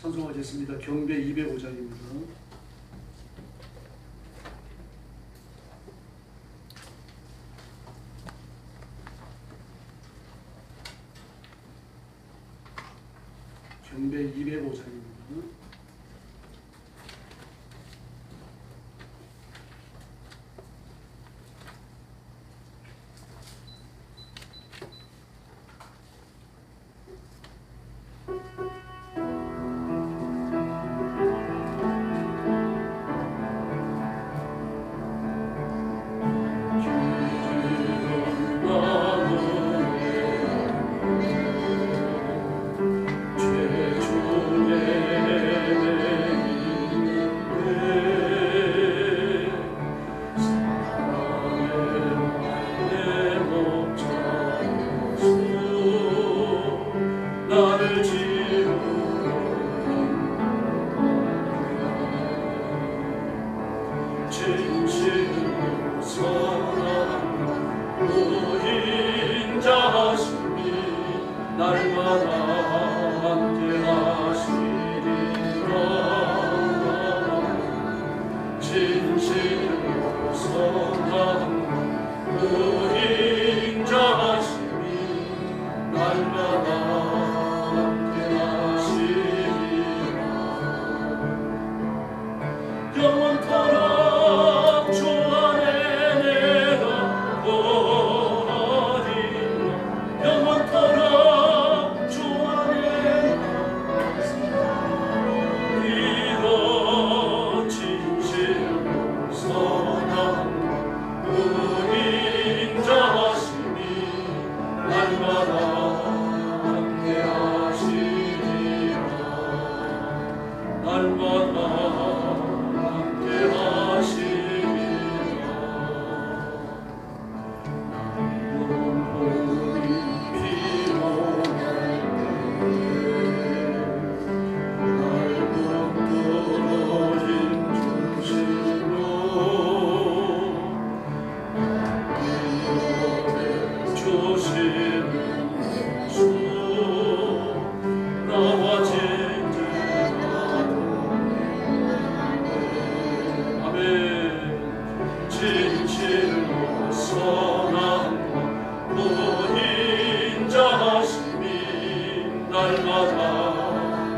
찬송하겠습니다. 경배 205장입니다. 경배 205장입니다. 날마다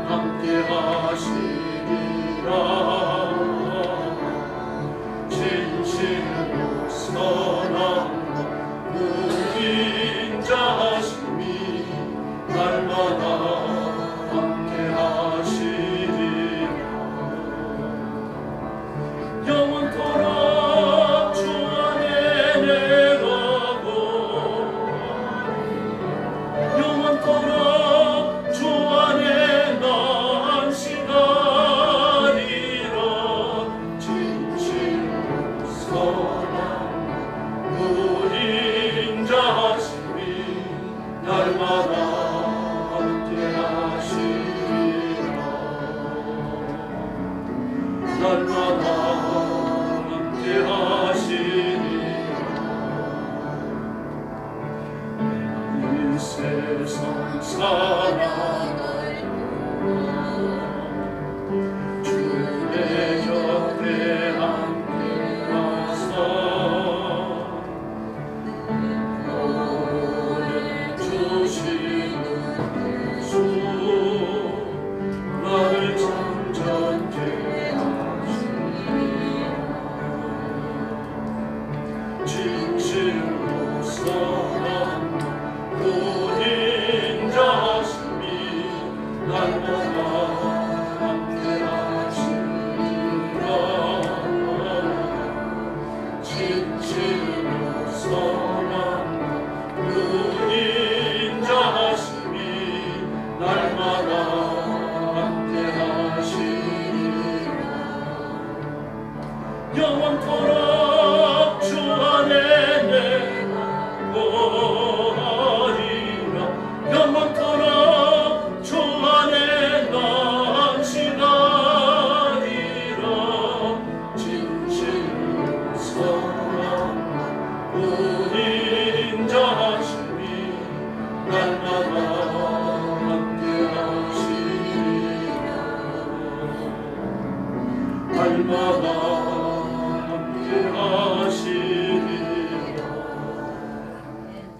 함께 하시리라.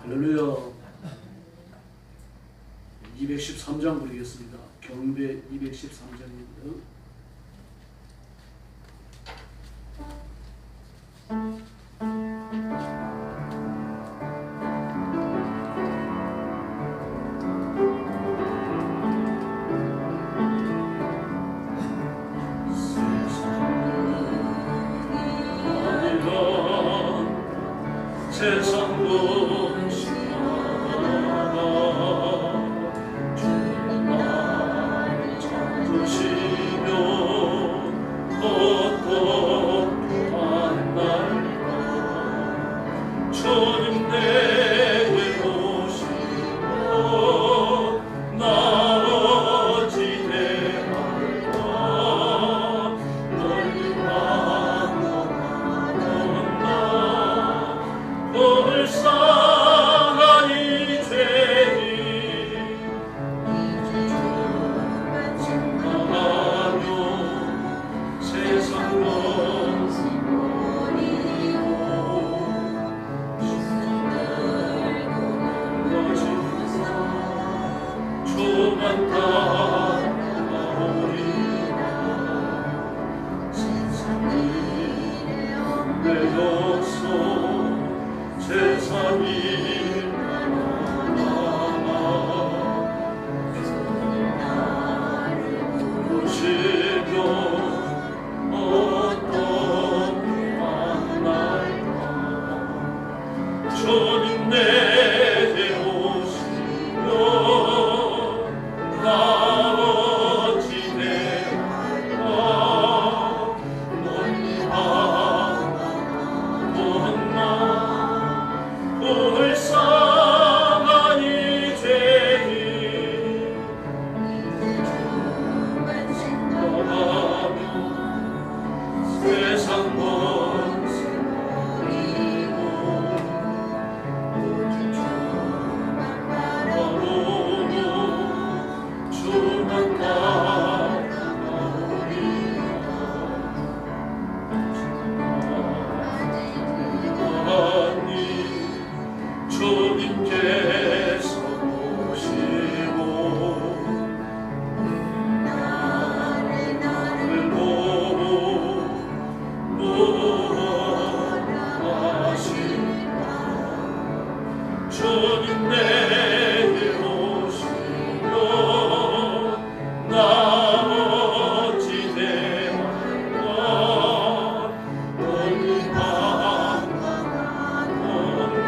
할렐루야. 213장 부르겠습니다. 경배 213장입니다. 세상도 시원하다 주님 나를 찾으시면 어떻게 만날까 주님 내게 오시면 나 어찌 대할까 널 방황하던 나 불쌍한 이 죄인 이제 주만 생각하며 세상 것을 버리고 주님을 거짓사 주만 따라오리라 세상이 험배였소 세상이 나를 부르시며 어떻게 만날까 주님 내게 오시며 나 어찌 대할까 멀리 방황하던 나 불쌍한 이 죄인 주만 생각하며 세상 것을 버리고 오직 주만 바라보고 주만 따라오리라 주님께서 오시고 나를 보고 뭐라 하실까 주님 내게 오시면 나 어찌 대할까 멀리 방황하던 나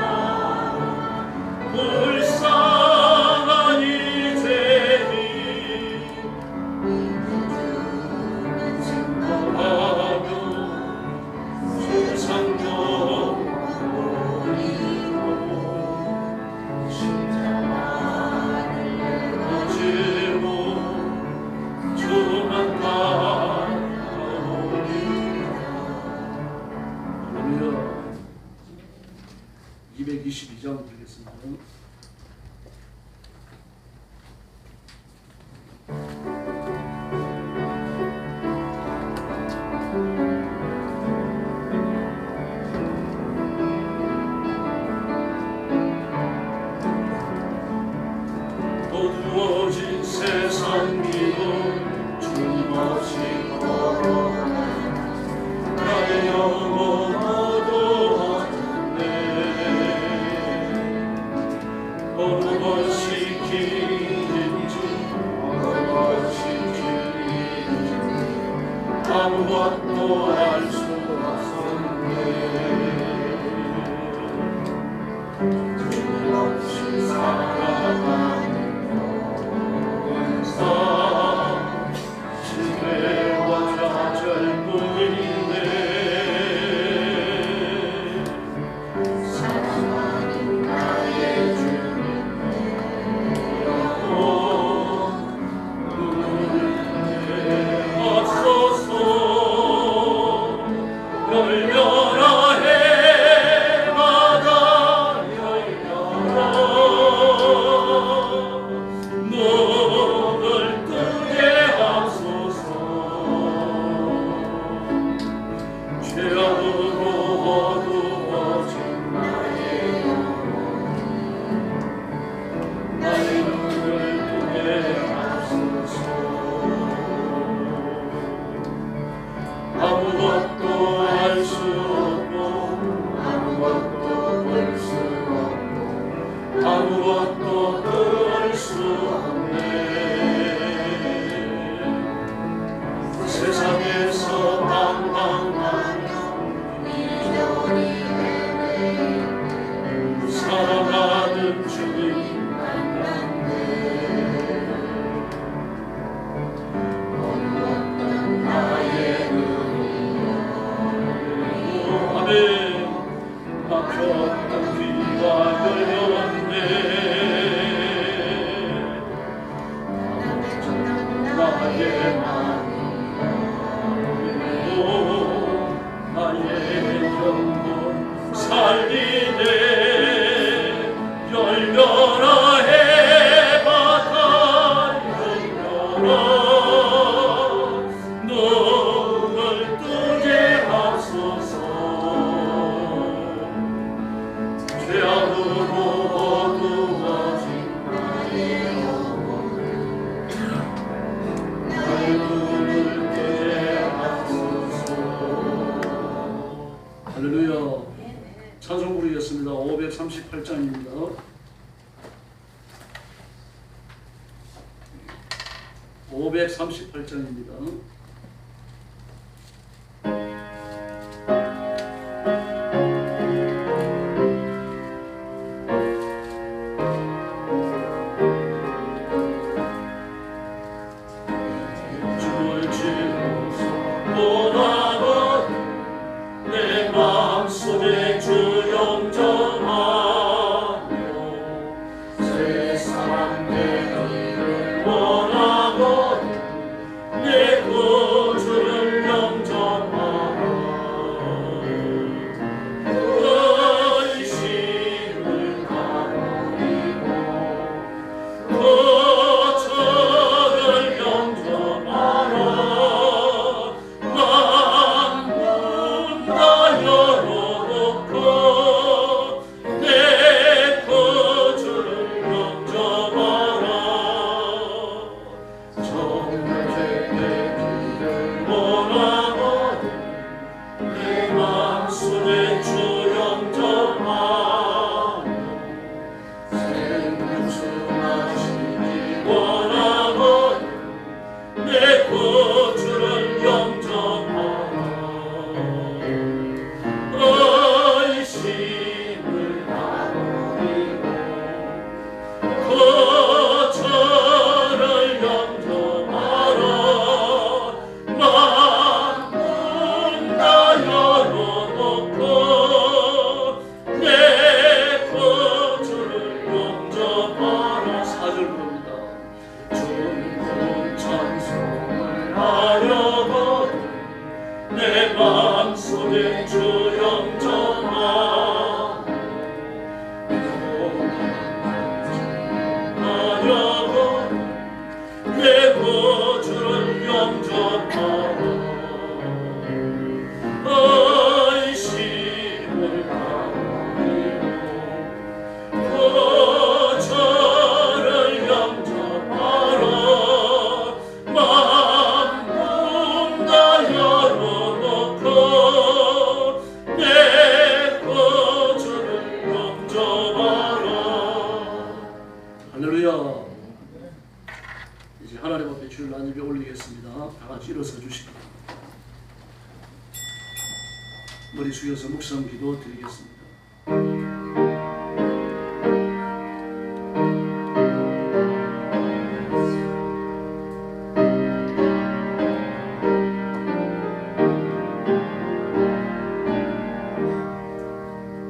불쌍한 이 죄인 주만 생각하며 세상도 버리고 십자가를 내어지고 주만 따라오리라 할렐루야. 222장 부르겠습니다. 어두워진 세상 길을 주님 없이 걸어가는 나의 영혼 어두워졌네 어느 것이 길인지 어느 것이 길인지 아무것도 알 수 없었네 주님 없이 살아가는 시대와 좌절뿐인데 사랑하는 나의 주님이여 눈을 앞서서 죄악으로 어두워진 나의 영혼 나의 눈을 뜨게 하소서 아무것도 알 수 없고 아무것도 볼 수 없고 아무것도 들을 수 없네 세상에서 방황하며 미련이 살아가는 주님 만났네 어두웠던 나의 눈이여 아멘 막혔던 귀가 열렸네 나의 나의 영혼 살리네 열려라 해바다 열려라 눈을 뜨게 하소서 죄악으로 어두워진 나의 영혼 나의 눈을 뜨게 하소서 할렐루야. 찬송 부르겠습니다. 538장입니다. 주를 지고서 원하고 내 마음속에 주 영접하며 세상 되기를 원하고 내 구주를 영접하라 의심을 가버리고 거처를 영접하라 만문 다 열어놓고 내 구주를 영접하라 정죄 되기를 원하고 내 마음속에 주 영접하며 생명수 마시기 원하고 내 구주를 영접하라 의심을 다버리고 거처를 영접하라 만문 다 열어놓고 내 구주를 영접하라 4절 부릅니다. 좋은 찬송을 하려고 내 마음속에 주 영접하며 하려고 내 구주를 영접하라 의심을 가버리고 거처를 영접하라 만문 다 열어놓고 내 구주를 영접하라 할렐루야. 이제 하나님 앞에 주를 난 입에 올리겠습니다. 다 같이 일어서 주시기 바랍니다. 머리 숙여서 묵상 기도 드리겠습니다.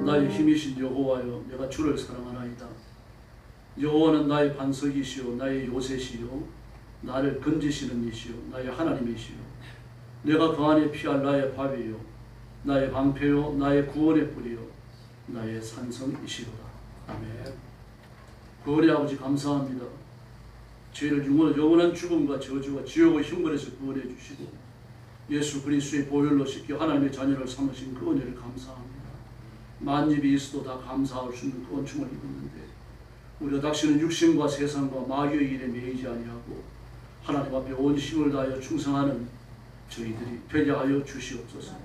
나의 힘이신 여호와여, 내가 주를 사랑하나이다. 여호와는 나의 반석이시요 나의 요새시요 나를 건지시는 이시요 나의 하나님이시요 내가 그 안에 피할 나의 밥이요 나의 방패요 나의 구원의 뿌리요 나의 산성이시로다. 아멘. 구원의 아버지 감사합니다. 저희를 영원한 죽음과 저주와 지옥의 형벌에서 구원해 주시고 예수 그리스도의 보혈로 씻겨 하나님의 자녀를 삼으신 그 은혜를 감사합니다. 만입이 있어도 다 감사할 수 있는 그恩충을 입었는데 우리가 당신은 육신과 세상과 마귀의 일에 매이지 아니하고 하나님 앞에 온 힘을 다하여 충성하는 저희들이 되게 하여 주시옵소서.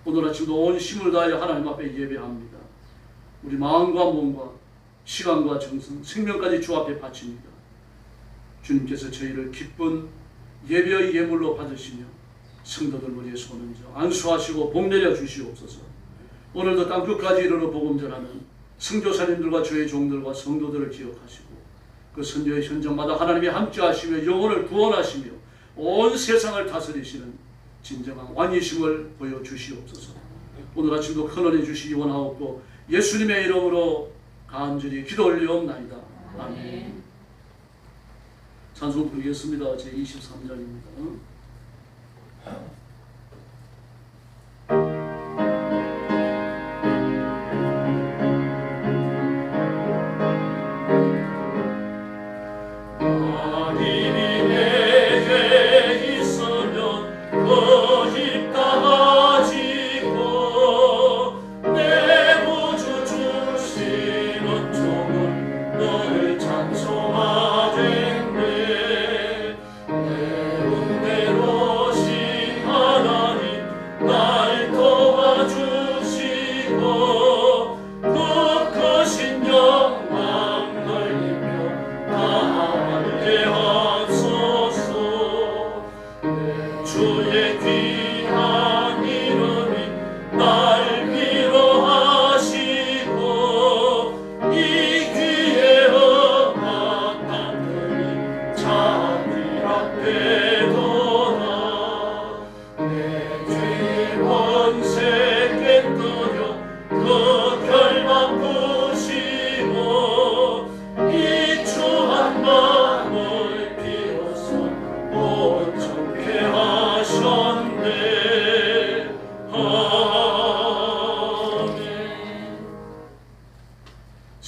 오늘 아침도 온 힘을 다하여 하나님 앞에 예배합니다. 우리 마음과 몸과 시간과 정성, 생명까지 주 앞에 바칩니다. 주님께서 저희를 기쁜 예배의 예물로 받으시며 성도들 머리에 손을 얹어 안수하시고 복 내려 주시옵소서. 오늘도 땅끝까지 이르러 복음 전하는 선교사님들과 주의 종들과 성도들을 기억하시고 그 선교의 현장마다 하나님이 함께하시며 영혼을 구원하시며 온 세상을 다스리시는 진정한 왕이심을 보여주시옵소서. 오늘 아침도 큰 은혜 주시기 원하옵고 예수님의 이름으로 간절히 기도 올리옵나이다. 아멘. 찬송 부르겠습니다. 제23장입니다.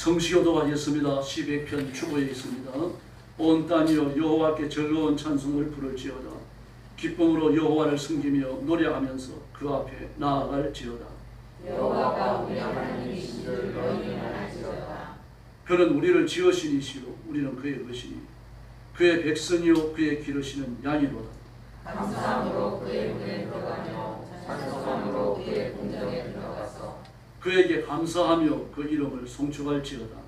성시효도하겠습니다. 12편 주보에 있습니다. 온 땅이여 여호와께 즐거운 찬송을 부를지어다. 기쁨으로 여호와를 섬기며 노래하면서 그 앞에 나아갈지어다. 여호와가 우리 하나님이신 줄 너희는 알지어다. 그는 우리를 지으신 이시요 우리는 그의 것이니 그의 백성이요 그의 기르시는 양이로다. 감사함으로 그의 문에 들어가며 찬송함으로 그의 궁정에 들어가서 그에게 감사하며 그 이름을 송축할지어다.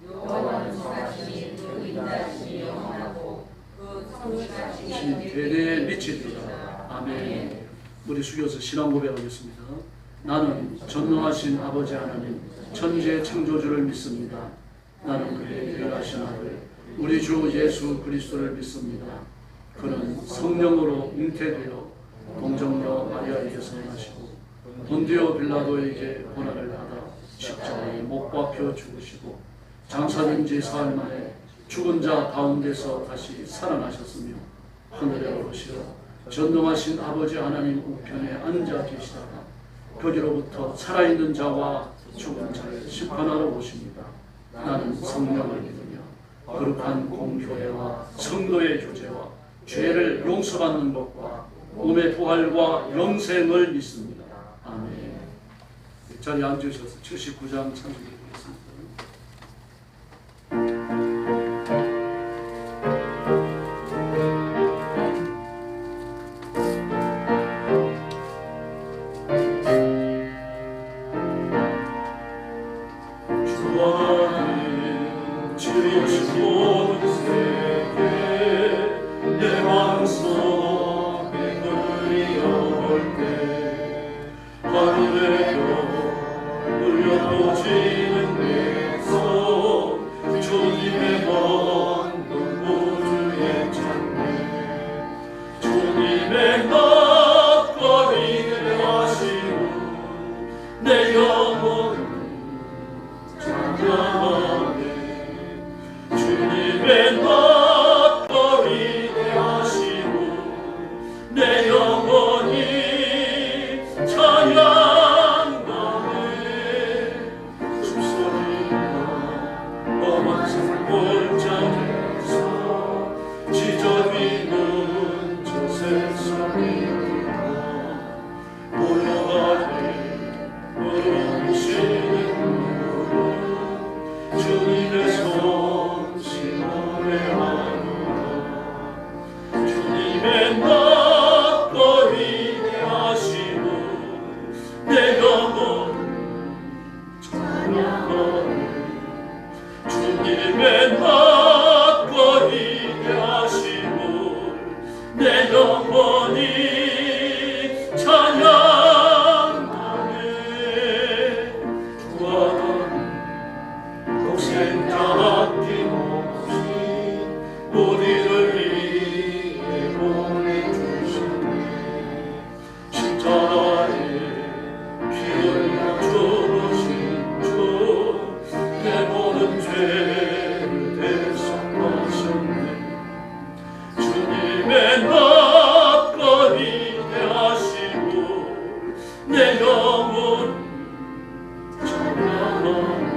여호와는 성하시니 그 인자하심이 영원하고 그 성실하심이 대대에 미치리라. 아멘. 우리 숙여서 신앙 고백하겠습니다. 나는 전능하신 아버지 하나님 천지의 창조주를 믿습니다. 나는 그의 귀하신 아들 우리 주 예수 그리스도를 믿습니다. 그는 성령으로 잉태되어 동정녀 마리아에게서 나시고 본디오 빌라도에게 고난을 받아 십자가에 못 박혀 죽으시고 장사된 지 사흘 만에 죽은 자 가운데서 다시 살아나셨으며 하늘에 오르시어 전능하신 아버지 하나님 우편에 앉아 계시다가 거기로부터 살아있는 자와 죽은 자를 심판하러 오십니다. 나는 성령을 믿으며 거룩한 공교회와 성도의 교제와 죄를 용서받는 것과 몸의 부활과 영생을 믿습니다. 아멘. 자리에 앉으셔서 79장 찬송드리겠습니다. 내 영혼이 찬양 주님의 낯거리게 하심을 내 영혼이 찬양하네. 구하던 독생자 아낌없이 우리를 위해 보내주시네. 십자가에 피 흘려 죽으신 주 내 모든 죄를 대속하셨네. 주님의 낯거리게 하시고 내 영혼 찬양하네.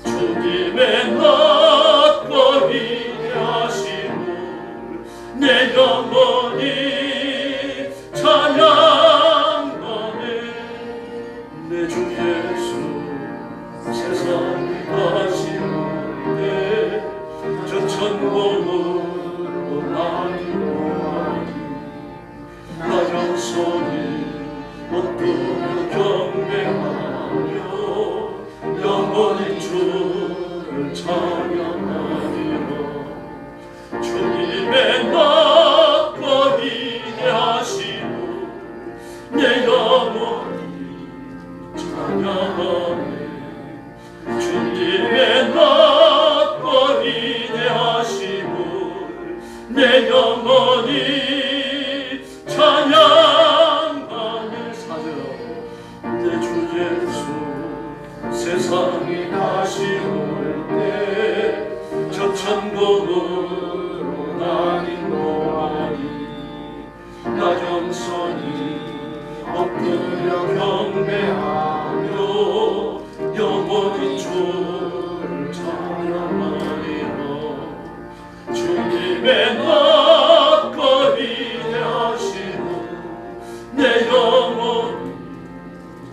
주님의 낯거리게 하시고 내 영혼이 찬양하네. 내 주 예수 세상에 가시는 때 저 천국으로 나니노하니 나 영손이 엎드려 경배하며 영원히 주를 찬양하리라. 주님의 낯거리게 하시고 내 영혼이 찬양하네. 주님의 낯거리게 하시고 내 영혼이 찬양하네. 사절 내 주 예수 세상에 가시올 때 저 천국으로 나니노하니 나 영선히 엎드려 경배하며 영원히 주를 찬양하리라. 주님의 낯거리게 하시고 내 영혼이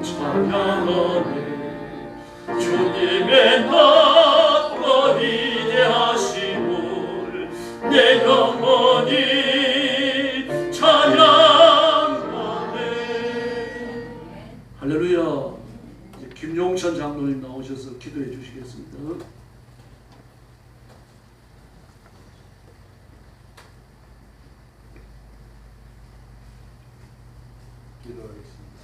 찬양하네. 주님의 낯거리게 하시고 내 영혼이 찬양하네. 할렐루야. 이제 김용천 장로님 나오셔서 기도해 주시겠습니다. 기도하겠습니다.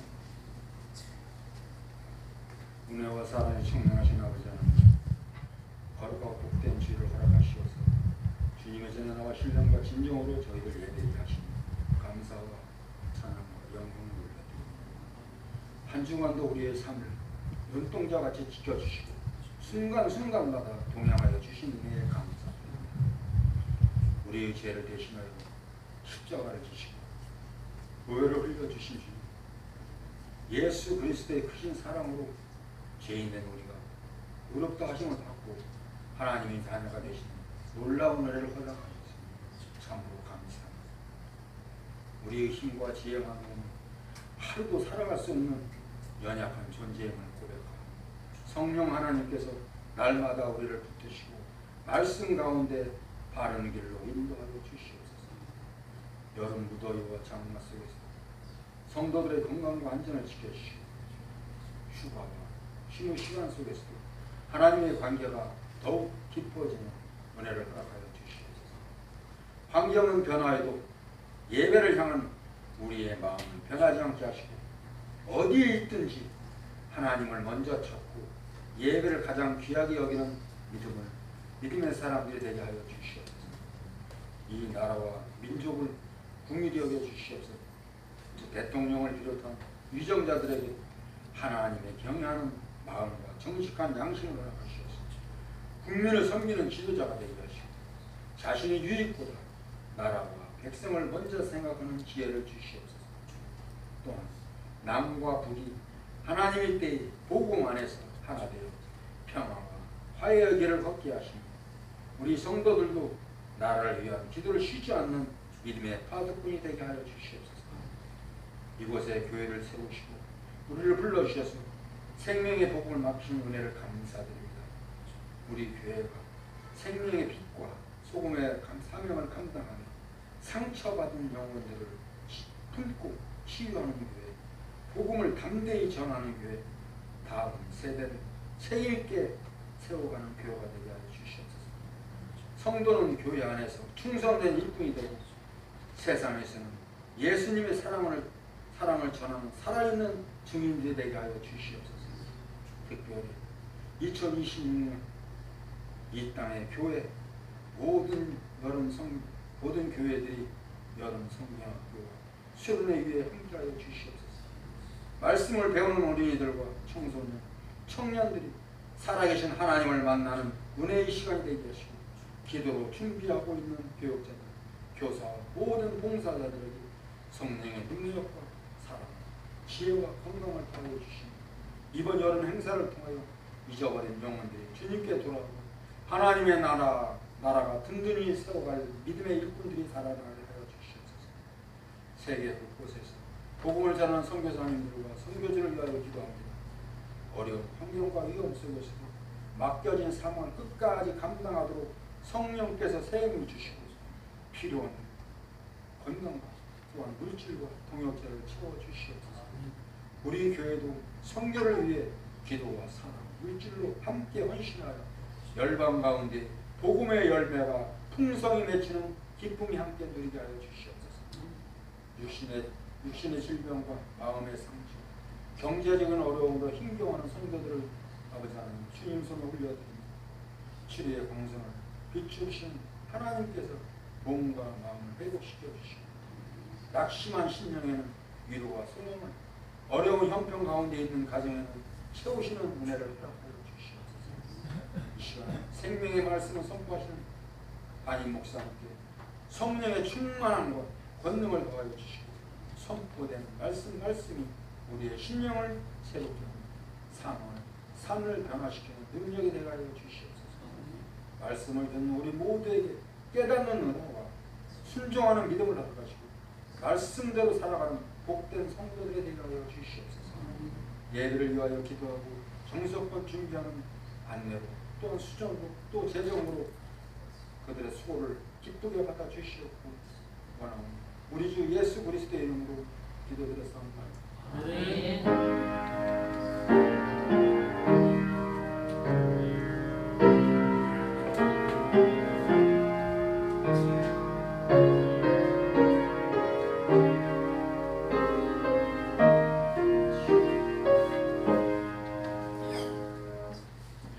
은혜와 사랑이 충만하신 아버지 하나님, 거룩하고 복된 주의를 허락하시어서 주님의 전에 나와 신령과 진정으로 저희를 예배하게 하시니 감사와 찬양과 영광을 올려드립니다. 한 주간도 우리의 삶을 눈동자같이 지켜주시고 순간순간마다 동행하여 주신 은혜에 감사드립니다. 우리의 죄를 대신하여 십자가를 지시고 보혈을 흘려주신 주님, 예수 그리스도의 크신 사랑으로 죄인된 우리가 의롭다 하심을 받고 하나님의 자녀가 되신 놀라운 은혜를 허락하셨습니다. 참으로 감사합니다. 우리의 힘과 지혜만으로는 하루도 살아갈 수 없는 연약한 존재임을 고백하고 성령 하나님께서 날마다 우리를 붙드시고 말씀 가운데 바른 길로 인도하여 주시옵소서. 여름 무더위와 장마 속에서 성도들의 건강과 안전을 지켜주시고 휴가와 쉬는 시간 속에서도 하나님의 관계가 더욱 깊어지는 은혜를 허락하여 주시옵소서. 환경은 변화해도 예배를 향한 우리의 마음은 변하지 않게 하시고 어디에 있든지 하나님을 먼저 찾고 예배를 가장 귀하게 여기는 믿음의 사람들이 되게 하여 주시옵소서. 이 나라와 민족을 국민이 여겨 주시옵소서. 대통령을 비롯한 위정자들에게 하나님의 경외하는 마음과 정직한 양심을 허락하시옵소서. 국민을 섬기는 지도자가 되게 하시고 자신의 유익보다 나라와 백성을 먼저 생각하는 지혜를 주시옵소서. 또한 남과 북이 하나님의 때에 복음 안에서 하나 되어 평화와 화해의 길을 걷게 하시며 우리 성도들도 나라를 위한 기도를 쉬지 않는 믿음의 파수꾼이 되게 하여 주시옵소서. 이곳에 교회를 세우시고 우리를 불러주셔서 생명의 복음을 맡기신 은혜를 감사드립니다. 우리 교회가 생명의 빛과 소금의 사명을 감당하며 상처받은 영혼들을 품고 치유하는 교회, 복음을 담대히 전하는 교회, 다음 세대를 책임있게 세워가는 교회가 되게 하여 주시옵소서. 성도는 교회 안에서 충성된 일꾼이 되고 세상에서는 예수님의 사랑을 전하는 살아있는 증인들이 되게 하여 주시옵소서. 특별히 2026년 이 땅의 교회 모든 교회들이 여름 성경학교와 수련회 위에 함께하여 주시옵소서. 말씀을 배우는 어린이들과 청소년, 청년들이 살아계신 하나님을 만나는 은혜의 시간이 되게 하시고 기도로 준비하고 있는 교육자들, 교사와 모든 봉사자들에게 성령의 능력과 사랑, 지혜와 건강을 더하여 주시니 이번 여름 행사를 통하여 잊어버린 영혼들이 주님께 돌아오고 하나님의 나라가 든든히 세워갈 믿음의 일꾼들이 살아나게 하여 주시옵소서. 세계 곳곳에서 복음을 전하는 선교사님들과 선교지를 위하여 기도합니다. 어려운 환경과 위험 속에서도 맡겨진 사명을 끝까지 감당하도록 성령께서 세움을 주시고 필요한 건강과 또한 물질과 동역자를 채워주시옵소서. 우리 교회도 선교를 위해 기도와 사랑, 물질로 함께 헌신하여 열방 가운데 복음의 열매가 풍성히 맺히는 기쁨이 함께 누리게 하여 주시옵소서. 육신의 질병과 마음의 상처, 경제적인 어려움으로 힘겨워하는 성도들을 아버지 하나님 주님 손에 올려드립니다. 치료의 광선을 비추신 하나님께서 몸과 마음을 회복시켜 주시고 낙심한 심령에는 위로와 소망을, 어려운 형편 가운데 있는 가정에는 채우시는 은혜를 허락하여 주시옵소서. 이 시간 생명의 말씀을 선포하시는 담임 목사님께 성령의 충만함과 권능을 더하여 주시고 선포되는 말씀이 우리의 심령을 새롭게 하고 삶을 변화시키는 능력이 되게 하여 주시옵소서. 말씀을 듣는 우리 모두에게 깨닫는 은혜와 순종하는 믿음을 허락하시고 말씀대로 살아가는 복된 성도들이 되게 하여 주시옵소서. 예배를 위하여 기도하고 정성껏 준비하는 안내로 또한 수정으로 또 재정으로 그들의 수고를 기쁘게 받아 주시옵고 원하오니 우리 주 예수 그리스도의 이름으로 기도드렸사옵나이다. 아멘.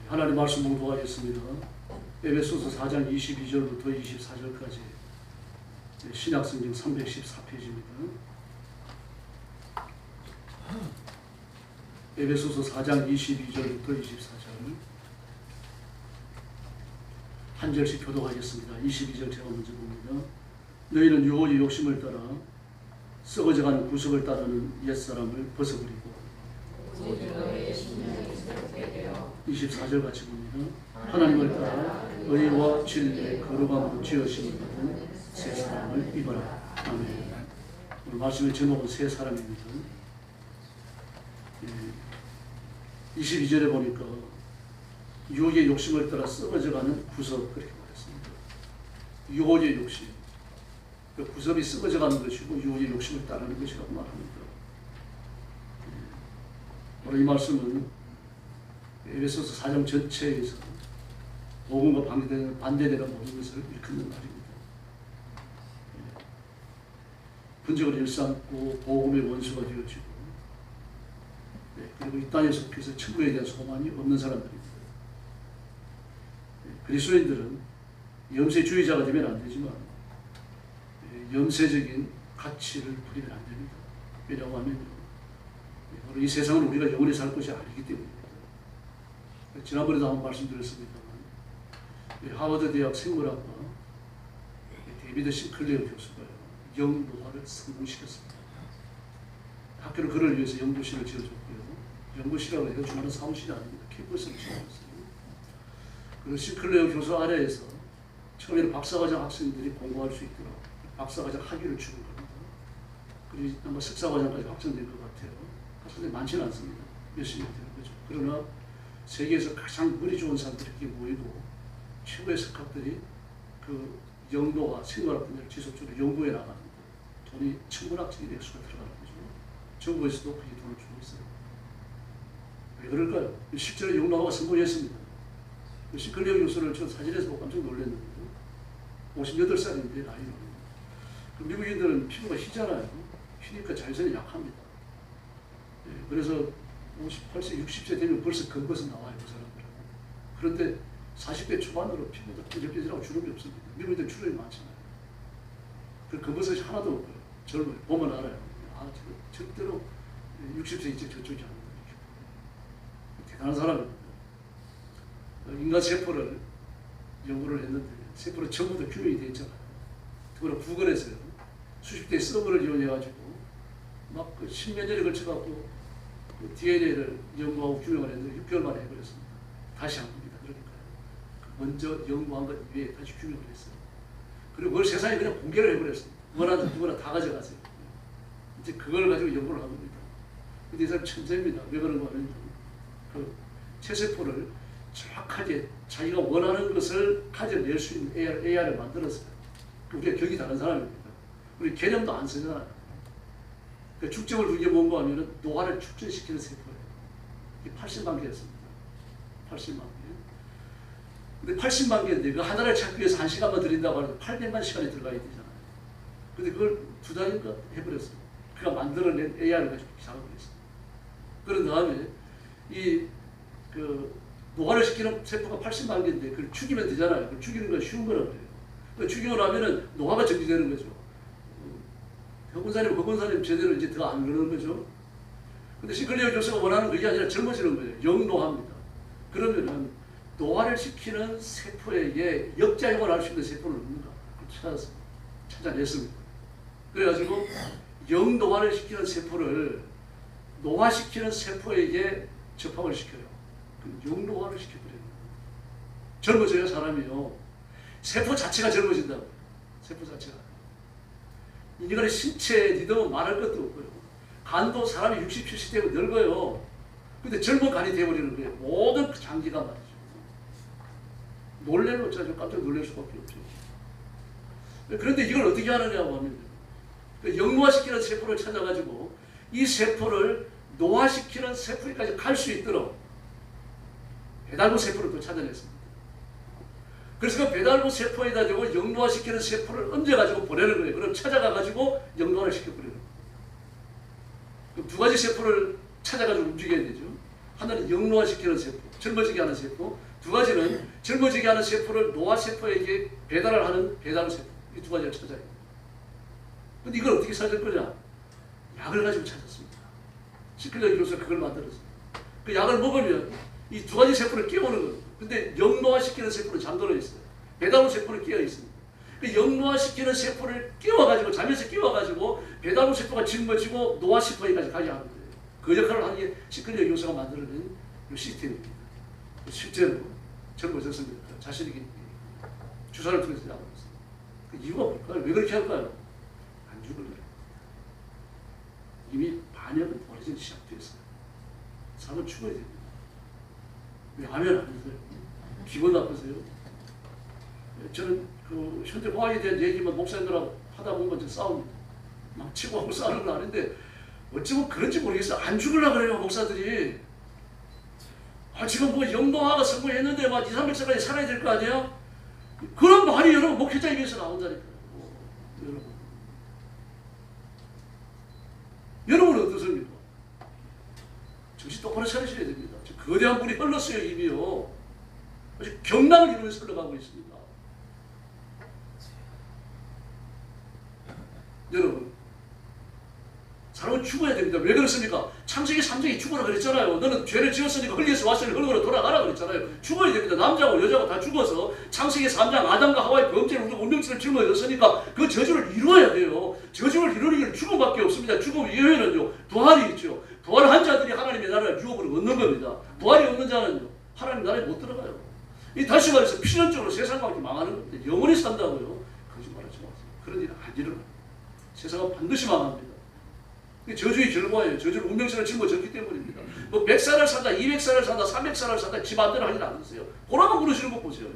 하나님 말씀 공부하겠습니다. 에베소서 4장 22절부터 24절까지 신약성경 314페이지입니다. 에베소서 4장 22절부터 24절 한 절씩 교독하겠습니다. 22절 제가 먼저 봅니다. 너희는 유혹의 욕심을 따라 썩어져가는 구속을 따르는 옛사람을 벗어버리고 24절 같이 봅니다. 하나님을 따라 의와 진리의 거룩함으로 지으심을 받은 새 사람을 입어라. 아멘. 오늘 말씀의 제목은 새 사람입니다. 22절에 보니까 유혹의 욕심을 따라 썩어져가는 구섭 그렇게 말했습니다. 유혹의 욕심, 그 구섭이 썩어져가는 것이고 유혹의 욕심을 따르는 것이라고 말합니다. 오늘 이 말씀은 에베소서 4장 전체에서 복음과 반대되는 모든 것을 일컫는 말입니다. 분적을 일삼고 복음의 원수가 되어지고 그리고 이 땅에 속해서 천국에 대한 소망이 없는 사람들입니다. 그리스도인들은 염세주의자가 되면 안 되지만 염세적인 가치를 부리면 안 됩니다. 왜냐고 하면요, 바로 이 세상은 우리가 영원히 살 것이 아니기 때문입니다. 지난번에도 한번 말씀드렸습니다만 하버드 대학 생물학과 데이비드 싱클레어 교수가요, 영노화를 성공시켰습니다. 학교는 그를 위해서 연구실을 지어줬고요. 연구실이라고 해서 주말은 사무실이 아닙니다. 캠퍼스를 지어줬어요. 그리고 싱클레어 교수 아래에서 처음에는 박사과정 학생들이 공부할 수 있도록 박사과정 학위를 주는 겁니다. 그리고 아마 석사과정까지 확정된 것 같아요. 학생들이 많지는 않습니다. 몇십 명 되는 거죠. 그러나 세계에서 가장 머리 좋은 사람들이 이렇게 모이고 최고의 석학들이 그 영도와 생물학 분야를 지속적으로 연구해 나가는 돈이 천문학적인 액수가 들어가는 거죠. 정부에서도 그게 돈을 주고 있어요. 왜 그럴까요? 실제로 영도가 성공했습니다. 시클리오 교수를 저 사진에서 보고 깜짝 놀랐는데요. 58살인데 나이로. 미국인들은 피부가 희잖아요. 희니까 자외선이 약합니다. 예, 그래서 58세, 60세 되면 벌써 검거서 나와요, 그 사람들은. 그런데 40대 초반으로 피부가 삐질삐질하고 주름이 없습니다. 미국인들 주름이 많잖아요. 그 검버섯이 하나도 없고요. 젊어요. 보면 알아요. 아, 절대로 60세 이제 저쪽이 아니다. 대단한 사람입니다. 인간 세포를 연구를 했는데 세포는 전부 다 규명이 되어 있잖아요. 특히나 구글에서요. 수십 대의 서버를 이용해가지고 막 그 십몇 년에 걸쳐갖고 그 DNA를 연구하고 규명을 했는데 6개월 만에 해버렸습니다. 다시 한 겁니다. 그러니까요. 먼저 연구한 것 위에 다시 규명을 했어요. 그리고 그걸 세상에 그냥 공개를 해버렸습니다. 원하는 누구나 다 가져가세요. 이제 그걸 가지고 연구를 한 겁니다. 근데 이 사람 천재입니다. 왜 그런 거 하느냐. 그 체세포를 정확하게 자기가 원하는 것을 가져낼 수 있는 AR을 만들었어요. 우리가 격이 다른 사람입니다. 우리 개념도 안 쓰잖아요. 그 축적을 두개 뭔가 하면은 노화를 축전시키는 세포예요. 이게 80만 개였습니다. 80만 개. 근데 80만 개인데 그 하나를 찾기 위해서 1시간만 들인다고 하는데 800만 시간이 들어가야 되잖아요. 근데 그걸 2달인가 해버렸어요. 그가 만들어낸 AR을 가지고 작업을 했어요. 그런 다음에 그 노화를 시키는 세포가 80만 개인데 그걸 죽이면 되잖아요. 그걸 죽이는 건 쉬운 거라고 그래요. 그러니까 죽이고 나면은 노화가 정지되는 거죠. 허군사님 제대로 이제 더 안 그러는 거죠. 근데 시클리오 교수가 원하는 그게 아니라 젊어지는 거예요. 영노화입니다. 그러면은 노화를 시키는 세포에게 역작용을 할 수 있는 세포를 없는가? 찾아냈습니다. 그래가지고 영노화를 시키는 세포를 노화시키는 세포에게 접합을 시켜요. 영노화를 시켜버려요. 젊어져요, 사람이요. 세포 자체가 젊어진다고. 세포 자체가. 인간의 신체에 리듬은 말할 것도 없고요. 간도 사람이 60, 70 되고 늙어요. 근데 젊은 간이 되어버리는 거예요. 모든 장기가 말이죠. 놀래는 어쩌죠. 깜짝 놀랄 수밖에 없죠. 그런데 이걸 어떻게 하느냐고 하면 영노화시키는 세포를 찾아가지고 이 세포를 노화시키는 세포에까지 갈 수 있도록 배달부 세포를 또 찾아냈습니다. 그래서 그 배달부 세포에다 대고 영노화시키는 세포를 얹어가지고 보내는 거예요. 그럼 찾아가가지고 영노화를 시켜버리는 거예요. 그럼 두 가지 세포를 찾아가지고 움직여야 되죠. 하나는 영노화시키는 세포, 젊어지게 하는 세포. 두 가지는 젊어지게 하는 세포를 노화세포에게 배달을 하는 배달부 세포. 이 두 가지를 찾아야 돼요. 근데 이걸 어떻게 찾을 거냐? 약을 가지고 찾았습니다. 시클리오 교수가 그걸 만들었어요. 그 약을 먹으면 이 두 가지 세포를 깨우는 거예요. 근데 영노화시키는 세포는 잠들어 있어요. 배달부 세포는 깨어 있습니다. 그 영노화시키는 세포를 깨워가지고 잠에서 깨워가지고 배달부 세포가 짊어지고 노화세포에까지 가게 하는 거예요. 그 역할을 하는 게 시클리오 교수가 만들어낸 이 시스템입니다. 실제로 젊어졌습니다. 자신에게 주사를 통해서 약을 했어요. 그 이유가 뭘까요? 왜 그렇게 할까요? 안 죽을래요. 이미 반역은 오래전 시작됐어요. 사람은 죽어야 됩니다. 왜 하면 안 되세요? 기분 나쁘세요? 저는 그 현대과학에 대한 얘기만 목사님들하고 하다 보면 싸웁니다. 막 치고 하고 싸우는 건 아닌데 어쩌면 그런지 모르겠어요. 안 죽으려고 그래요, 목사들이. 지금 뭐 영노화가 성공했는데 막 2, 300살까지 살아야 될 거 아니야? 그런 말이 여러분 목회자 입에서 나온다니까요. 여러분은 어떠십니까? 정신 똑바로 차리셔야 됩니다. 거대한 물이 흘렀어요, 이미요. 아주 경랑을 이루면서 흘러가고 있습니다. 여러분, 사람은 죽어야 됩니다. 왜 그렇습니까? 창세기 3장이 죽어라 그랬잖아요. 너는 죄를 지었으니까 헐리에서 왔으니 헐거로 돌아가라 그랬잖아요. 죽어야 됩니다. 남자고 여자고 다 죽어서 창세기 3장 아담과 하와의 범죄로 우리가 운명체를 짊어졌으니까 그 저주를 이루어야 돼요. 저주를 이루는 죽음밖에 없습니다. 죽음 이후에는요, 부활이 있죠. 부활한 자들이 하나님의 나라를 유업으로 얻는 겁니다. 부활이 없는 자는요, 하나님 나라에 못 들어가요. 이 다시 말해서 필연적으로 세상과 망하는 겁니다. 영원히 산다고요. 거짓말하지 마세요. 그런 일은 안 일어나요. 세상은 반드시 망합니다. 저주의 결과예요. 저주를 운명체를 짊어졌기 때문입니다. 뭐 100살을 산다, 200살을 산다, 300살을 산다 지 마음대로 하진 않으세요. 고라가 그러시는 거 보세요.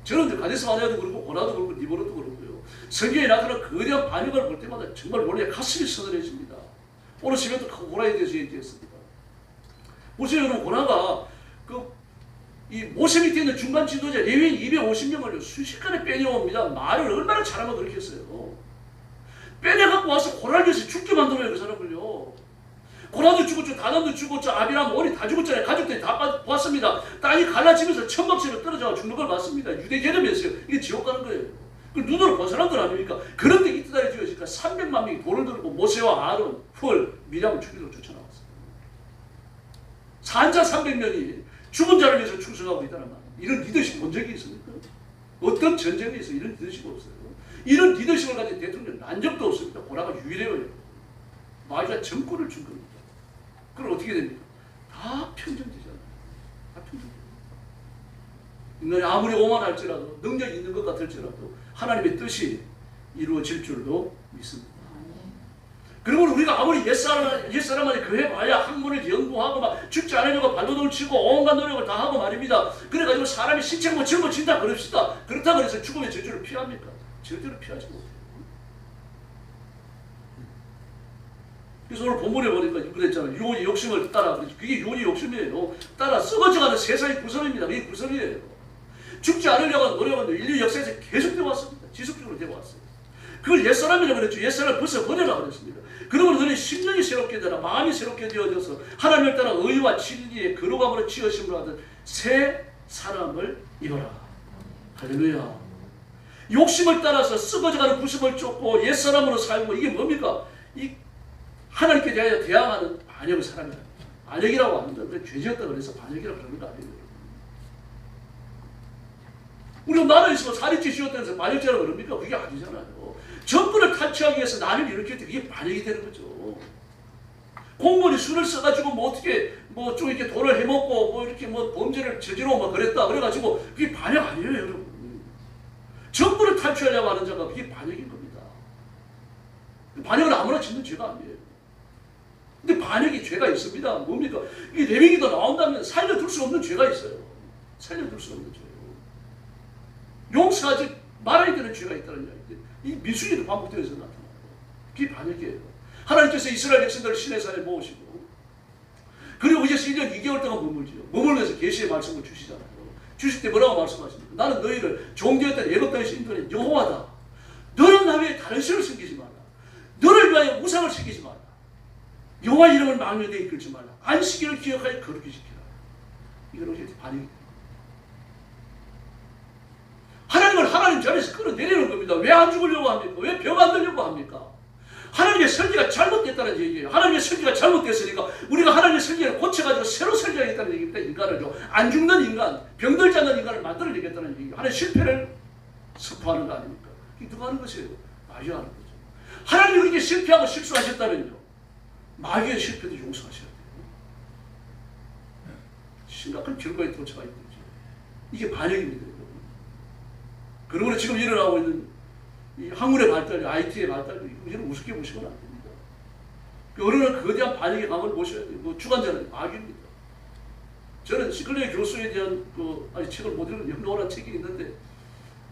저는 가데스 바네아도 그렇고 고라도 그렇고 리버로도 그렇고요. 성경에 나타난 거대한 반역을 볼 때마다 정말 원래 가슴이 서늘해집니다. 오늘 시간도 고라에 대해서 얘기했습니다. 보세요, 여러분. 고라가 그 이 모세 밑에 있는 중간 지도자 레위인 250명을 순식간에 빼내옵니다. 말을 얼마나 잘하면 그렇게 했어요. 빼내갖고 와서 고라니에서 죽게 만들어요, 그 사람을요. 고라도 죽었죠, 다단도 죽었죠, 아비람 오리 다 죽었잖아요. 가족들이 다 보았습니다. 땅이 갈라지면서 천막처럼 떨어져 죽는 걸 봤습니다. 유대 개념이었어요. 이게 지옥 가는 거예요. 그 눈으로 본 사람들 아닙니까? 그런데 이때까지 죽였으니까 300만 명이 돌을 들고 모세와 아론, 훌, 미람을 죽이러 쫓아나왔어요. 산자 300명이 죽은 자를 위해서 충성하고 있다는 말이에요. 이런 리더십 본 적이 있습니까? 어떤 전쟁에서 이런 리더십 없어요. 이런 리더십을 가진 대통령 난 적도 없습니다. 고라가 유일해요. 마귀가 정권을 준 겁니다. 그럼 어떻게 됩니까? 다 편정되잖아요. 다 편정돼요. 인간이 아무리 오만할지라도 능력 있는 것 같을지라도 하나님의 뜻이 이루어질 줄로 믿습니다. 그러면 우리가 아무리 옛사람만이 그해봐야 학문을 연구하고 막 죽지 않으려고 발버둥을 치고 온갖 노력을 다 하고 말입니다. 그래가지고 사람이 신체 뭐 젊어 진다 그럽시다. 그렇다고 해서 죽음의 저주를 피합니까? 절대로 피하지 못해요. 그래서 오늘 본문에 보니까 그랬잖아요. 유언이 욕심을 따라. 그게 유언이 욕심이에요. 따라 썩어져가는 세상의 구설입니다. 그게 구설이에요. 죽지 않으려고 노력은 인류 역사에서 계속 되어 왔습니다. 지속적으로 되어 왔어요. 그걸 옛사람이라고 그랬죠. 옛사람을 벌써 버려라 그랬습니다. 그러면 너는 심령이 새롭게 되라. 마음이 새롭게 되어져서 하나님을 따라 의와 진리의 거룩함으로 지으심으로 하던 새 사람을 입어라. 할렐루야. 욕심을 따라서 썩어져가는 구습을 쫓고 옛사람으로 살고 이게 뭡니까? 이 하나님께 대하여 대항하는 반역의 사람이다. 반역이라고 합니다. 죄지었다 그래서 반역이라고 그러는 거 아니에요. 우리가 나라에 있으면 살인죄 지었다 해서 반역죄라고 그럽니까? 그게 아니잖아요. 정권을 탈취하기 위해서 나를 일으킬 때 그게 반역이 되는 거죠. 공무원이 술을 써가지고 뭐 어떻게 뭐 좀 이렇게 돈을 해먹고 뭐 이렇게 뭐 범죄를 저지르고 막 그랬다 그래가지고 그게 반역 아니에요, 여러분. 정권을 탈취하려고 하는 자가 그게 반역인 겁니다. 반역은 아무나 짓는 죄가 아니에요. 근데 반역이 죄가 있습니다. 뭡니까? 이게 레위기도 나온다면 살려둘 수 없는 죄가 있어요. 살려둘 수 없는 죄예요. 용서하지 말아야 되는 죄가 있다는 이야기인데 이 민수기도 반복되어서 나타나요. 그게 반역이에요. 하나님께서 이스라엘 백성들을 시내산에 모으시고 그리고 이제서 1년 2개월 동안 머물면서 계시의 말씀을 주시잖아요. 주실 때 뭐라고 말씀하십니까? 나는 너희를 종되었던 애굽 땅에서 인도한 여호와다. 너는 나 외에 다른 신을 섬기지 마라. 너를 위하여 우상을 새기지 마라. 여호와 이름을 망령되이 이끌지 말라. 안식일을 기억하여 거룩히 지키라. 이건 어제 반역이에요. 하나님을 하나님 자리에서 끌어내리는 겁니다. 왜 안 죽으려고 합니까? 왜 병 안 들려고 합니까? 하나님의 설계가 잘못됐다는 얘기예요. 하나님의 설계가 잘못됐으니까 우리가 하나님의 설계를 고쳐가지고 새로 설계하겠다는 얘기입니다. 인간을요. 안 죽는 인간, 병들지 않는 인간을 만들어내겠다는 얘기예요. 하나님의 실패를 선포하는 거 아닙니까? 이게 누가 하는 것이에요? 마귀가 하는 거죠. 하나님이 그렇게 실패하고 실수하셨다면요. 마귀의 실패도 용서하셔야 돼요. 심각한 결과에 도착하게 되죠. 이게 반역입니다. 그러므로 지금 일어나고 있는 이 학문의 발달, IT의 발달, 이거는 우습게 보시면 안 됩니다. 어른은 그에 대한 반역의 감을 보셔야 돼요. 뭐 주관자는 마귀입니다. 저는 시클레 교수에 대한 아직 책을 못 읽은 영노라는 책이 있는데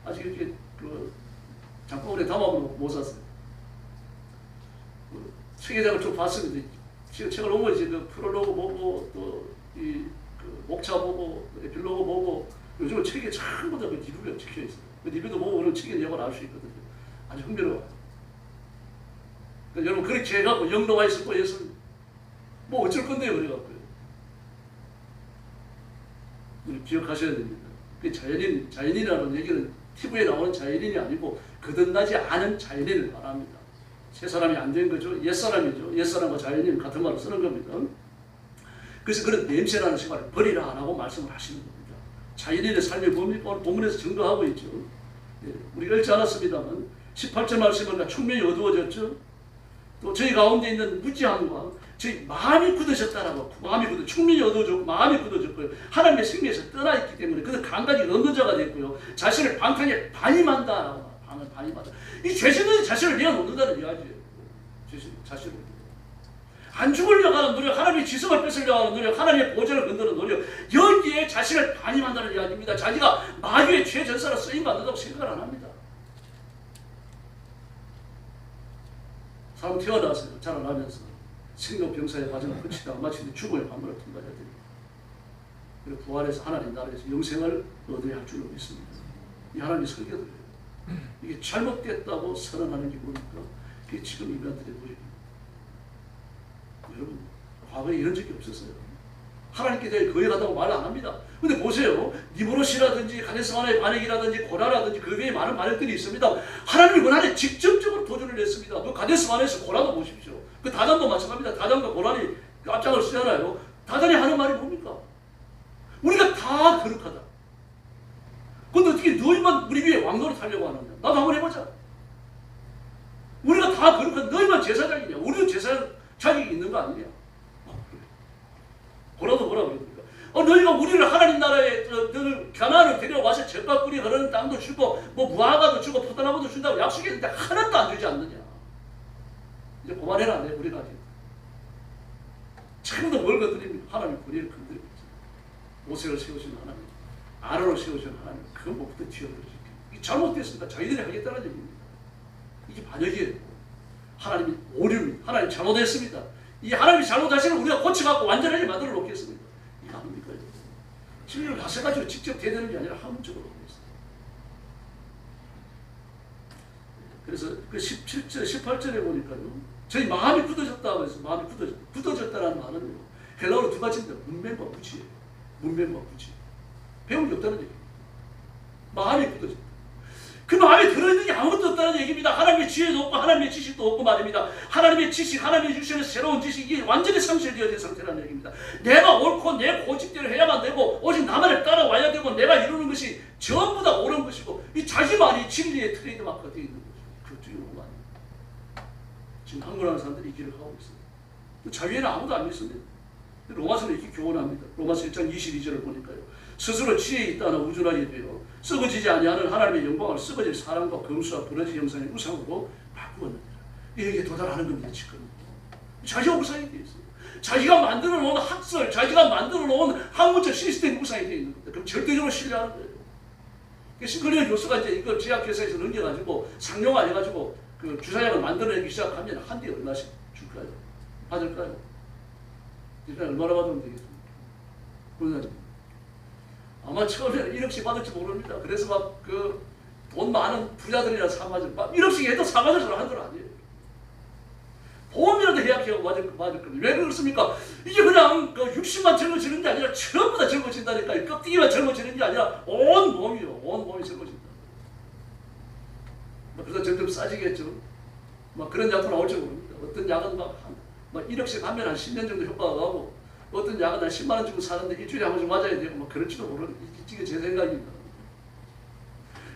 아직 이렇게 장바구니에 담아보고 못 샀어요. 책의장을 좀 봤습니다. 지금 책을 보면 이제 프롤로그 보고 또 이 목차 보고 에필로그 보고 요즘은 책에 전부 다 리뷰가 찍혀 있어요. 그 리뷰도 보고 그런 책의 내용을 알 수 있거든요. 아주 흥미로워요. 그러니까 여러분 그렇게 해갖고 영노가 있을 거에서 뭐 어쩔 건데요, 그래갖고요. 우리 기억하셔야 됩니다. 그 자연인이라는 얘기는 TV에 나오는 자연인이 아니고 거듭나지 않은 자연인을 말합니다. 새 사람이 안 된 거죠. 옛 사람이죠. 옛 사람과 자연인 같은 말을 쓰는 겁니다. 그래서 그런 냄새나는 생활을 버리라 라고 말씀을 하시는 겁니다. 자연인의 삶의 본문에서 증거하고 있죠. 예, 우리가 읽지 않았습니다만 18절 말씀을 충면이 어두워졌죠. 또 저희 가운데 있는 무지함과 저희 마음이 굳어졌다라고 마음이 충면이 어두워졌고 마음이 굳어졌고요. 하나님의 생명에서 떠나 있기 때문에 그는 감각이 없는 자가 됐고요. 자신을 방탕에 반임한다라고 반임한다. 이 죄짓는 자신을 내어놓는다는 이야기예요. 자신을 안 죽으려고 하는 노력, 하나님의 지성을 뺏으려고 하는 노력, 하나님의 보좌를 건드는 노력, 여기에 자신을 반임한다는 이야기입니다. 자기가 마귀의 최전사로 쓰임받는다고 생각을 안 합니다. 사람 태어나서요. 자라나면서 생로병사의 과정을 거치다가 마침내 죽음의 관문을 통과해야 됩니다. 그리고 부활해서 하나님 나라에서 영생을 얻어야 할 줄로 믿습니다. 이 하나님의 설교들이에요. 이게 잘못됐다고 선언하는 게 뭡니까? 그게 지금 인간들의 노력입니다. 여러분, 과거에 이런 적이 없었어요. 하나님께 대해 거역하다고 말 안 합니다. 근데 보세요. 니브롯이라든지 가데스바네의 반역이라든지 고라라든지 그 외에 많은 반역들이 있습니다. 하나님이 그 안에 직접적으로 도전을 했습니다. 그 가데스바네에서 고라도 보십시오. 그 다단도 마찬가지입니다. 다단과 고란이 앞장을 쓰잖아요. 다단이 하는 말이 뭡니까? 우리가 다 거룩하다. 근데 어떻게 너희만 우리 위에 왕노릇 하려고 하느냐? 나도 한번 해보자. 우리가 다 거룩한 너희만 제사장이냐? 우리도 제사장 자격이 있는 거 아니냐? 고라도 뭐라 그럽니까? 너희가 우리를 하나님 나라에 너를 가나안을 데려와서 젖과 꿀이 흐르는 땅도 주고 뭐 무화과도 주고 포도나무도 준다고 약속했는데 하나도 안 주지 않느냐? 이제 그만해라. 내 우리가 지금도 뭘 건드립니까? 하나님 권위를 건드리고 있어요. 모세를 세우신 하나님, 아론을 세우신 하나님, 그 목부터 튀어들어지게. 이게 잘못됐습니다. 자기들이 하겠다는 얘기입니다. 이게 반역이에요. 하나님이 오류입니다. 하나님 잘못했습니다. 이 하나님이 잘못하시면 우리가 고쳐갖고 완전하게 만들어 놓겠습니다. 이거 아닙니까? 지금 이걸 하셔가지고 직접 대되는 게 아니라 함축으로 하고 있어요. 그래서 그 17절, 18절에 보니까요. 저희 마음이 굳어졌다고 해서 마음이 굳어졌다는 말은요. 헬라어로 두 가지입니다. 문맹과 무지예요. 문맹과 무지. 배운 게 없다는 얘기입니다. 마음이 굳어졌다. 그 마음에 들어있는 게 아무것도 없다는 얘기입니다. 하나님의 지혜도 없고 하나님의 지식도 없고 말입니다. 하나님의 지식, 하나님의 주시는 새로운 지식이 완전히 상실되어진 상태라는 얘기입니다. 내가 옳고 내 고집대로 해야만 되고 오직 나만을 따라와야 되고 내가 이루는 것이 전부 다 옳은 것이고 이 자기만이 진리의 트레이드마크가 되어 있는 거죠. 그것도 이런 아닙니다. 지금 한국하는 사람들이 이 길을 가고 있어요. 자유에는 아무도 안 믿습니다. 로마서는 이렇게 교훈합니다. 로마서 1장 22절을 보니까요. 스스로 지혜 있다는 우준하게 되어 썩어지지 아니하는 하나님의 영광을 썩어질 사람과 검수와 부러진 형상의 우상으로 바꾸었느니라. 여기에 도달하는 겁니다. 지금 자기가 우상이 되어 있어요. 자기가 만들어 놓은 학설, 자기가 만들어 놓은 학문적 시스템 우상이 되어 있는 겁니다. 그럼 절대적으로 신뢰하는 거예요. 싱클리어 교수가 이제 이걸 제약회사에서 넘겨가지고 상용화 해가지고 그 주사약을 만들어내기 시작하면 한 대 얼마씩 줄까요? 받을까요? 일단 얼마나 받으면 되겠습니까? 그러니까 아마 처음에는 1억씩 받을지 모릅니다. 그래서 막 그 돈 많은 부자들이나 사마들 막 1억씩 해도 사마들 하는 건 아니에요. 보험이라도 해약해고 맞을 겁니다. 왜 그렇습니까? 이게 그냥 그 60만 젊어지는 게 아니라 전부 다 젊어진다니까요. 껍데기만 젊어지는 게 아니라 온 몸이요. 온 몸이 젊어진다. 그래서 점점 싸지겠죠. 막 그런 약도 나올지 모릅니다. 어떤 약은 막 1억씩 하면 한 10년 정도 효과가 나고 어떤 약은 한 10만 원 주고 사는데 일주일에 한 번씩 맞아야 되고 막 그럴지도 모르는 이게 제 생각입니다.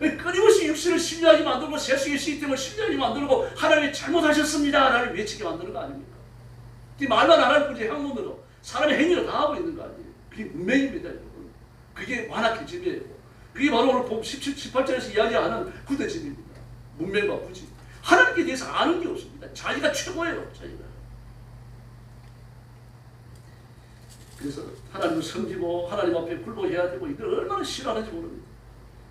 끊임없이 육신을 신뢰하게 만들고 세속의 시스템을 신뢰하게 만들고 하나님이 잘못하셨습니다 라는 외치게 만드는 거 아닙니까? 이 말만 안 할 뿐이지 학문으로 사람의 행위를 다 하고 있는 거 아니에요. 그게 문맹입니다. 여러분. 그게 완악해짐이에요. 그게 바로 오늘 17, 18절에서 이야기하는 굳어짐입니다. 문맹과 부지. 하나님께 대해서 아는 게 없습니다. 자기가 최고예요. 자기가. 그래서 하나님을 섬기고 하나님 앞에 굴복해야 되고 이걸 얼마나 싫어하는지 모릅니다.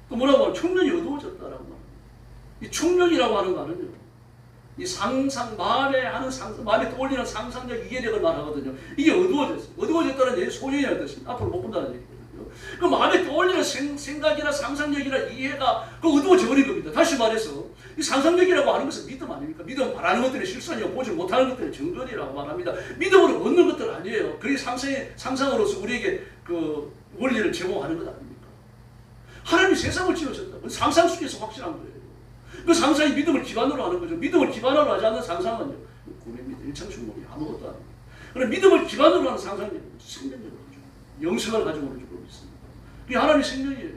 또 뭐라고 하면 청년이 어두워졌다라고 말합니다. 이 청년이라고 하는 말은요. 이 상상, 마음에 하는 상상, 마음에 떠올리는 상상력 이해력을 말하거든요. 이게 어두워졌어요. 어두워졌다는 얘기 소년이라는 뜻입니다. 앞으로 못 본다는 얘기거든요. 그 마음에 떠올리는 생각이나 상상력이나 이해가 그 어두워져 버린 겁니다. 다시 말해서 이 상상력이라고 하는 것은 믿음 아닙니까? 믿음은 바라는 것들이 실수 아니고 보지 못하는 것들이 정전이라고 말합니다. 믿음으로 얻는 것들 아니에요. 그게 상상으로서 우리에게 그 원리를 제공하는 것 아닙니까? 하나님이 세상을 지으셨다. 상상 속에서 확실한 거예요. 그 상상이 믿음을 기반으로 하는 거죠. 믿음을 기반으로 하지 않는 상상은요. 꿈입니다. 일창춘몽이 아무것도 아닙니다. 그럼 믿음을 기반으로 하는 상상은 생명력을 가지고 영생을 가지고 있습니다. 그게 하나님의 생명이에요.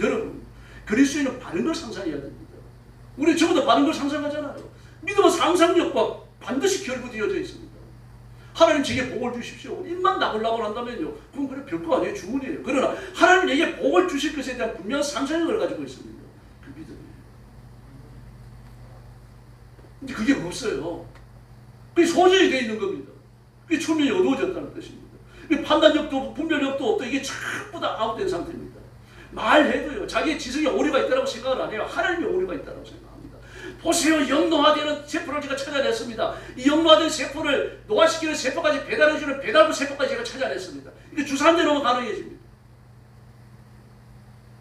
여러분, 그리스도인은 바른 걸 상상해야 됩니다. 우리 전부 다 바른 걸 상상하잖아요. 믿음은 상상력과 반드시 결부되어져 있습니다. 하나님 제게 복을 주십시오. 입만 나불나불 한다면요. 그건 그래 별거 아니에요. 주문이에요. 그러나 하나님 내게 복을 주실 것에 대한 분명한 상상력을 가지고 있습니다. 그 믿음이에요. 근데 그게 없어요. 그게 소진이 되어 있는 겁니다. 그게 초면이 어두워졌다는 뜻입니다. 판단력도 없고 분별력도 없고 이게 전부 다 아웃된 상태입니다. 말해도요. 자기의 지성에 오류가 있다고 생각을 안 해요. 하나님의 오류가 있다고 생각합니다. 보세요. 영노화되는 세포를 제가 찾아냈습니다. 이 영노화된 세포를 노화시키는 세포까지 배달해주는 배달부 세포까지 제가 찾아냈습니다. 이게 주 3대 놓으면 가능해집니다.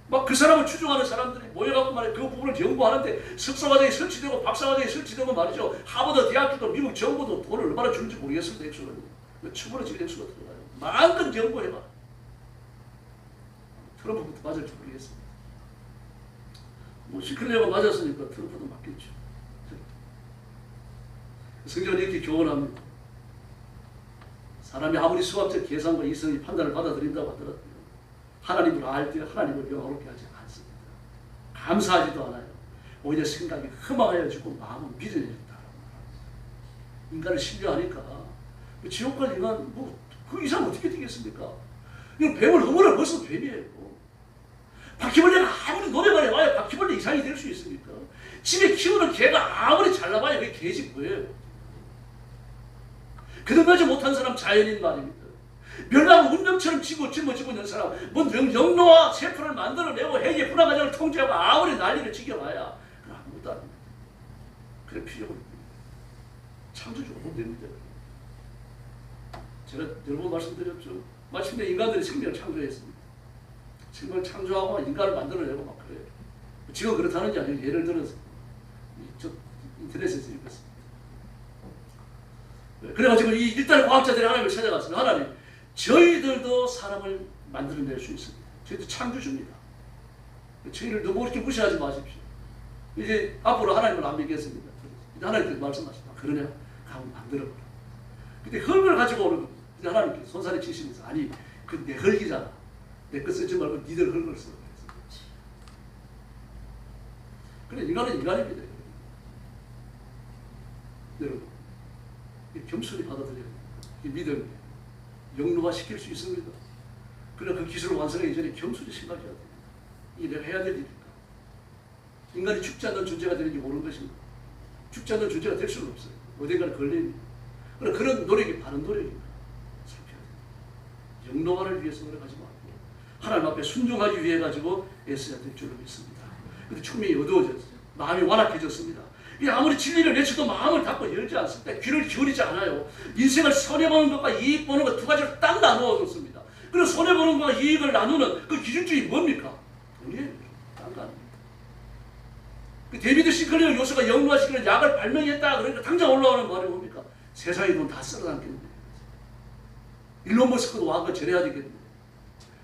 막 그 사람을 추종하는 사람들이 모여갖고 말이에요. 그 부분을 연구하는데 석사과정에 설치되고 박사과정에 설치되고 말이죠. 하버드 대학교도 미국 정부도 돈을 얼마나 주는지 모르겠습니다. 액수를. 처벌로 지금 액수가 들어가요. 마음껏 연구해봐. 트럼프부터 맞을지 모르겠습니다. 뭐 시클레어가 맞았으니까 트럼프도 맞겠죠. 성경은 이렇게 교훈합니다. 사람이 아무리 수학적 계산과 이성의 판단을 받아들인다고 하더라도 하나님을 알 때 하나님을 영화롭게 하지 않습니다. 감사하지도 않아요. 오히려 생각이 허망해지고 마음은 미련해졌다. 인간을 신뢰하니까 지옥 갈 인간 그 이상 어떻게 되겠습니까? 이거 뱀을 어머나 벌써 뱀이에요. 바퀴벌레가 아무리 노래만 해봐야 바퀴벌레 이상이 될 수 있습니까? 집에 키우는 개가 아무리 잘나봐야 그게 개지 뭐예요. 그동하지 못한 사람 자연인 말입니다. 멸망 운명처럼 짊어지고 있는 사람, 뭐 영노화 세포를 만들어내고 해계 분화 과정을 통제하고 아무리 난리를 지겨봐야 아무것도 안 됩니다. 그래 필요가 없습니다. 창조주가 못 됩니다. 제가 여러 번 말씀드렸죠. 마침내 인간들이 생명을 창조했습니다. 생명을 창조하고 인간을 만들어내고 막 그래요. 지금 그렇다는 게 아니에요. 예를 들어서 저 인터넷에서 읽었습니다. 그래가지고 일단 과학자들이 하나님을 찾아갔습니다. 하나님, 저희들도 사람을 만들어낼 수 있습니다. 저희도 창조주입니다. 저희를 너무 그렇게 무시하지 마십시오. 이제 앞으로 하나님을 안 믿겠습니다. 하나님께서 말씀하십니다. 그러냐? 가면 만들어보라. 근데 흙을 가지고 오는 겁니다. 근데 하나님께서 손살이 치시면서 아니 그 내 흙이잖아. 내 거 쓰지 말고 니들 흙을 써. 그래 인간은 인간입니다. 여러분 겸손히 받아들여야 돼요. 이 믿음 영노화 시킬 수 있습니다. 그러나 그 기술을 완성하기 전에 겸손히 생각해야 돼요. 이게 내가 해야 될 일일까? 인간이 죽지 않는 존재가 되는지 모르는 것입니다. 죽지 않는 존재가 될 수는 없어요. 어딘가는 걸립니다. 그러나 그런 노력이 바른 노력입니다. 살펴야 돼요. 영노화를 위해서 노력하지 말고 하나님 앞에 순종하기 위해 가지고 애써야 될 줄로 믿습니다. 근데 충명이 어두워졌어요. 마음이 완악해졌습니다. 아무리 진리를 외쳐도 마음을 닫고 열지 않습니다. 귀를 기울이지 않아요. 인생을 손해보는 것과 이익 보는 것 두 가지를 딱 나누어줬습니다. 그리고 손해보는 것과 이익을 나누는 그 기준점이 뭡니까? 돈이에요. 딴 거 아닙니다. 그 데비드 시클레어 교수가 영노화시키는 약을 발명했다 그러니까 당장 올라오는 말이 뭡니까? 세상의 돈 다 쓸어담겠는데. 일론 머스크도 와서 절해야 되겠는데.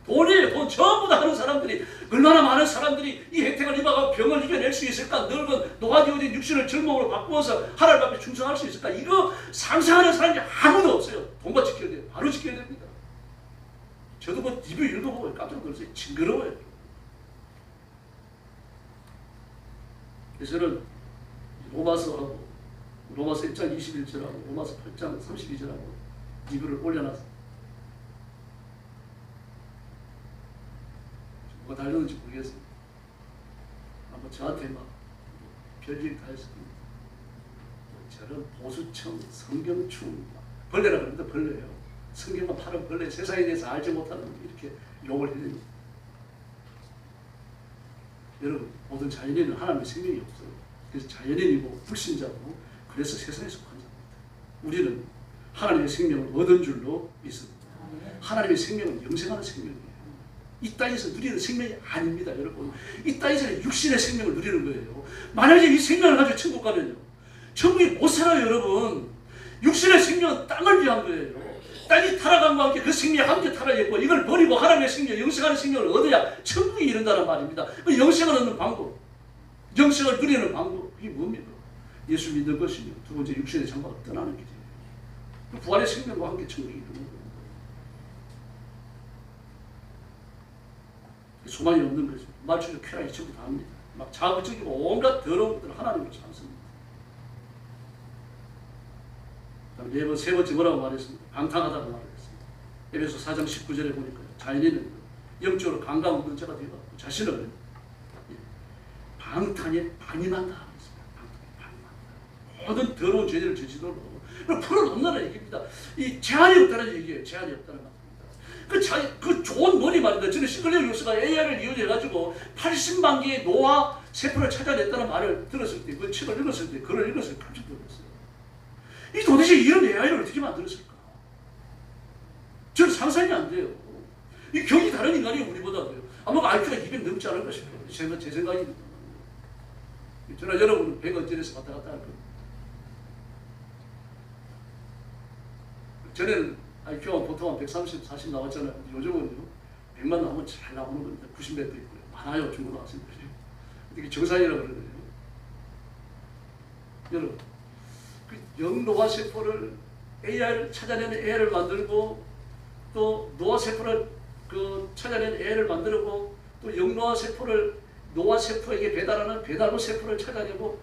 돈이에요. 돈 전부 다 하는 사람들이 얼마나 많은 사람들이 이 혜택을 입어가고 병을 이겨낼 수 있을까? 늙은 노화되어진 육신을 젊음으로 바꾸어서 하나님 앞에 충성할 수 있을까? 이거 상상하는 사람이 아무도 없어요. 돈만 지켜야 돼요. 바로 지켜야 됩니다. 저도 뭐 리뷰 읽어보고 깜짝 놀랐어요. 징그러워요. 그래서 저는 로마서 1장 21절하고 로마서 8장 32절하고 리뷰를 올려놨습니다. 뭐가 달렸는지 모르겠습니다. 아마 저한테 막 별일 다 했습니다. 저런 보수청, 성경충, 벌레라 그러는데 벌레예요. 성경만 파는 벌레, 세상에 대해서 알지 못하는 이렇게 욕을 해요. 여러분, 모든 자연인은 하나님의 생명이 없어요. 그래서 자연인이고 불신자고 그래서 세상에 속한 자입니다. 우리는 하나님의 생명을 얻은 줄로 믿습니다. 하나님의 생명은 영생하는 생명이에요. 이 땅에서 누리는 생명이 아닙니다, 여러분. 이 땅에서는 육신의 생명을 누리는 거예요. 만약에 이 생명을 가지고 천국 가면요. 천국이 못 살아요, 여러분. 육신의 생명은 땅을 위한 거예요. 땅이 타락함과 함께 그 생명이 함께 타락했고 이걸 버리고 하나님의 생명, 영생하는 생명을 얻어야 천국에 이른다는 말입니다. 그 영생을 얻는 방법, 영생을 누리는 방법, 이게 뭡니까? 예수 믿는 것이며 두 번째 육신의 장막을 떠나는 길이에요. 부활의 생명과 함께 천국에 이르는 거예요. 소망이 없는 거죠. 말초적 쾌락이 전부 다 합니다. 막 자극적이고 온갖 더러운 것들을 하나님으로 참습니다. 세 번째 뭐라고 말했습니다. 방탕하다고 말했습니다. 에베소 4장 19절에 보니까 자연인은 영적으로 강강 없는 자가 되어 자신을 방탕에 방임한다. 모든 더러운 죄를 저지르고 풀어놓는다는 얘기입니다. 이 제한이 없다는 얘기예요. 제한이 없다는 말입니다. 그 좋은 논의 말입니다. 저는 시클레어 교수가 AI를 이용해가지고 80만 개의 노화 세포를 찾아냈다는 말을 들었을 때, 그 책을 읽었을 때, 글을 읽었을 때 깜짝 놀랐어요. 이 도대체 이런 AI를 어떻게 만들었을까? 저는 상상이 안 돼요. 이 격이 다른 인간이 우리보다도요. 아마 IQ가 200 넘지 않을까 싶어요. 제 생각입니다. 저나 여러분은 100 언저리에서 왔다 갔다 할 거예요. 전에는 IQ가 보통 한 130, 40 나왔잖아요. 요즘은요, 100만 나오면 잘 나오는 겁니다. 90몇도 있고요. 많아요, 중고등학생들이. 이게 정상이라고 그러거든요. 여러분, 그 영노화 세포를 AI를 찾아내는 AI를 만들고 또 노화 세포를 찾아내는 AI를 만들고 또 영노화 세포를 노화 세포에게 배달하는 배달로 세포를 찾아내고,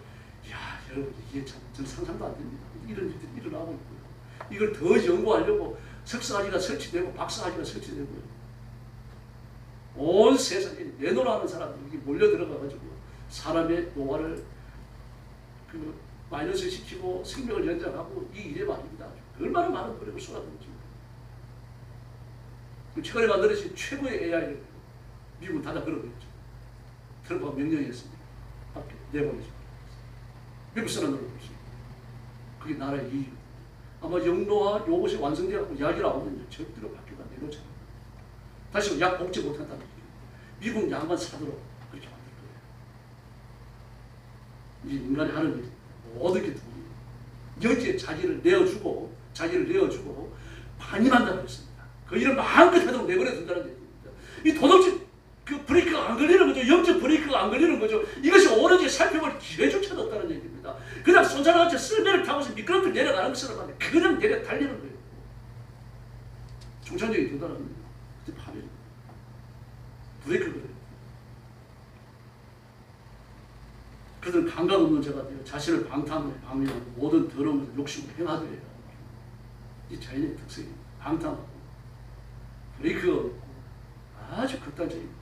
야 여러분 이게 참 저는 상상도 안 됩니다. 이런 일들이 일어나고 있고요. 이걸 더 연구하려고 석사학위가 설치되고 박사학위가 설치되고요. 온 세상에 내노라는 사람들이 몰려 들어가가지고 사람의 노화를 마이너스 시키고 생명을 연장하고 이 일에 말입니다. 얼마나 많은 노력을 쏟아붓는지. 최근에 만들어진 최고의 AI를 미국은 닫아 걸어버렸죠. 트럼프가 명령했습니다. 밖에 내보내죠. 미국 사람들로 보시죠. 그게 나라의 이익. 아마 영노화 요것이 완성되어서 약이 나오면요 절대로 바뀌어가 내놓지 않아요. 다시 약 복제 못한다는 얘기예요. 미국 약만 사도록 그렇게 만들 거예요. 이 인간이 하는 일 모든 게 돈이에요. 여기에 자기를 내어주고 반임한다고 했습니다. 그 일을 마음껏 하도록 내버려 둔다는 얘기입니다. 이 도덕적 그 브레이크가 안 걸리는 거죠. 영적 브레이크가 안 걸리는 거죠. 이것이 옳은지 살펴볼 기회조차도 없다는 얘기입니다. 그냥 손자랑한테 쓸배를 타고서 미끄럼틀 내려가는 것처럼 하면 그냥 내려 달리는 거예요. 중창적인 도달합니다. 그때 파멸. 브레이크를 걸어요. 그들은 감각 없는 자가 되어 자신을 방탕하고 방해하고 모든 더러운 것을 욕심으로 행하되 해요. 이 자연의 특성입니다. 방탕하고 브레이크가 없고 아주 극단적입니다.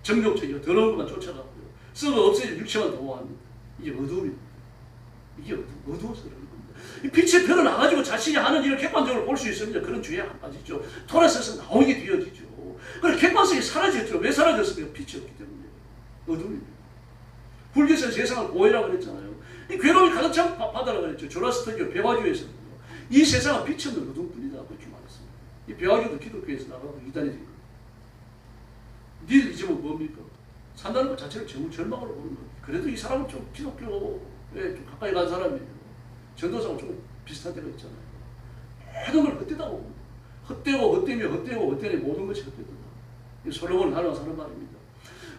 정욕적이고 더러운 것만 쫓아가고요. 썩어 없어질 육체만 도모합니다. 이게 어두움입니다. 이게 어두워서 그러는 겁니다. 이 빛에 드러나가지고 자신이 하는 일을 객관적으로 볼 수 있습니다. 그런 주의에 안 빠지죠. 토라스에서 나오게 되어지죠. 그래서 객관성이 사라졌죠. 왜 사라졌습니까? 빛이 없기 때문에. 어두움입니다. 불교에서 세상을 고해라고 그랬잖아요. 이 괴로움이 가득 찬 바다라고 그랬죠. 조라스터교 배화교에서는요. 이 세상은 빛이 없는 어둠뿐이다. 그렇게 말했습니다. 이 배화교도 기독교에서 나가고 이단이 된 거예요. 니들 이 집은 뭡니까? 산다는 것 자체를 절망으로 보는 거예요. 그래도 이 사람은 좀 기독교에 좀 가까이 간 사람이에요. 전도사하고 좀 비슷한 데가 있잖아요. 모든 걸 헛되다고 헛되니 모든 것이 헛되다. 이 솔로몬을 닮아서 하는 말입니다.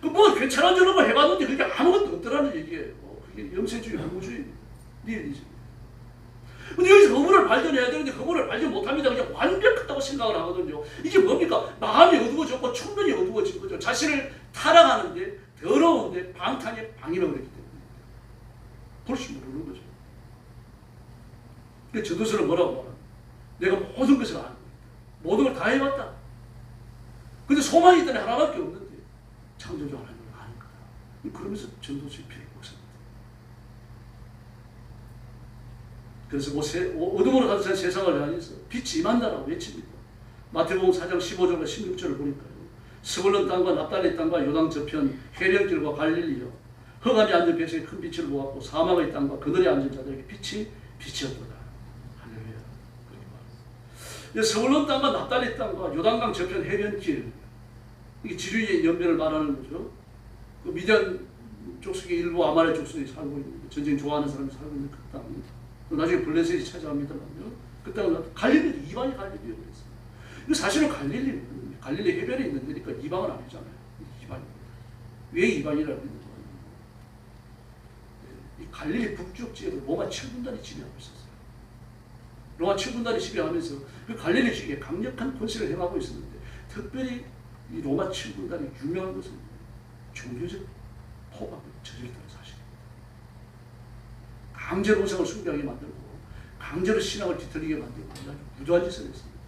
뭐 괜찮은 줄 알고 해봤는데 그게 아무것도 없더라는 얘기예요. 그게 영세주의, 허무주의입니다. 니엘리즘. 근데 여기서 허물을 발견해야 되는데 허물을 발견 못합니다. 그냥 완벽하다고 생각을 하거든요. 이게 뭡니까? 마음이 어두워졌고 충분히 어두워진 거죠. 자신을 타락하는데 더러운데 방탕에 방임을 했기 때문에 볼 수 모르는 거죠. 그래서 전도서는 뭐라고 말하나? 내가 모든 것을 아는 거다. 모든 걸 다 해봤다. 근데 소망이 있다는 하나밖에 없는데 창조주 하나님을 아는 거다. 그러면서 전도서의 피를 먹습니다. 그래서 어둠으로 가득 찬 세상을 향해서 빛이 임한다라고 외칩니다. 마태복음 4장 15절과 16절을 보니까요. 스불론 땅과 납달리 땅과 요당 저편 해변길과 갈릴리여 흑암이 앉은 백성이 큰 빛을 보았고 사막의 땅과 그들의 앉은 자들에게 빛이 비치었도다. 할렐루야. 그렇게 말합니다. 스불론 땅과 납달리 땅과 요단강 저편 해변길, 이게 지류의 연변을 말하는 거죠. 그 미디안 족속의 일부 아말의 족속이 살고 있는, 전쟁 좋아하는 사람이 살고 있는 그 땅. 나중에 블레셋이 차지합니다만요. 그 땅은 갈릴리, 이방이 갈릴리라고 그랬어요. 이거 사실은 갈릴리 해변에 있는 데니까 이방은 아니잖아요. 이방입니다. 왜 이방이라고 했는 거예요? 이 갈릴리 북쪽 지역을 로마 7군단이 지배하고 있었어요. 로마 7군단이 지배하면서 그 갈릴리 지역에 강력한 권세를 행하고 있었는데, 특별히 이 로마 7군단이 유명한 것은 종교적 포박을 저질렀다는 사실입니다. 강제로 우상을 숭배하게 만들고 강제로 신앙을 뒤틀리게 만들고 아주 무도한 짓을 했습니다.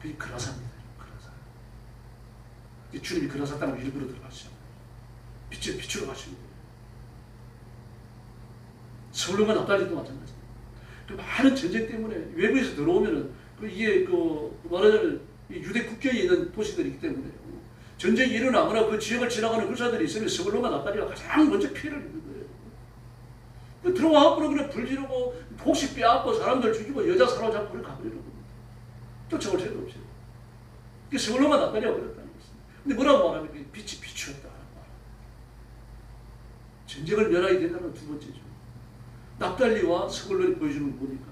그게 그라사입니다. 그라사. 주님이 그라사 땅으로 일부러 들어가시잖아요. 빛으로 가시는 거예요. 서울과 납달리도 마찬가지입니다. 그 많은 전쟁 때문에 외부에서 들어오면은 이게 말하자면 유대 국경에 있는 도시들이기 때문에 전쟁이 일어나거나 그 지역을 지나가는 군사들이 있으면 서울로만 납달이가 가장 먼저 피해를 입는 거예요. 들어와서 그냥 불 지르고 혹시 빼앗고 사람들 죽이고 여자 사로잡고 그렇게 가버리는 겁니다. 쫓아올 새도 없어요. 그 서울로만 납달이가 그랬다는 것입니다. 근데 뭐라고 말하면 빛이 비추었다. 전쟁을 면하게 된다는 두 번째죠. 납달리와 서울론이 보여주는 거 보니까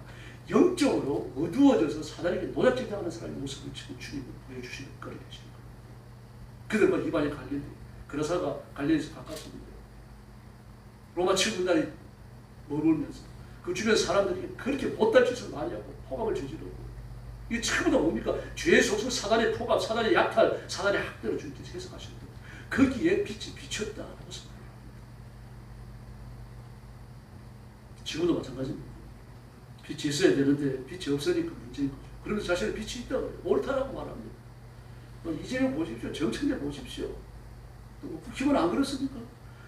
영적으로 어두워져서 사단에게 노략질당하는 사람의 모습을 지금 주님은 보여주시는 거리 계시는 거예요. 그들과 이방의 갈릴리, 그라사가 갈릴리에서 가깝습니다. 로마 7군단이 머물면서 그 주변 사람들이 그렇게 못할 짓을 많이 하고 포갑을 저지르고 이게 전부 다 뭡니까? 죄의 속성, 사단의 포갑, 사단의 약탈, 사단의 학대로 주님께서 해석하시는 거예요. 거기에 빛이 비쳤다라고 말합니다. 지금도 마찬가지입니다. 빛이 있어야 되는데 빛이 없으니까 문제인 거죠. 그러면서 자신의 빛이 있다고 해요. 옳다라고 말합니다. 이재명 보십시오. 정청래 보십시오. 또 국힘은 안 그렇습니까?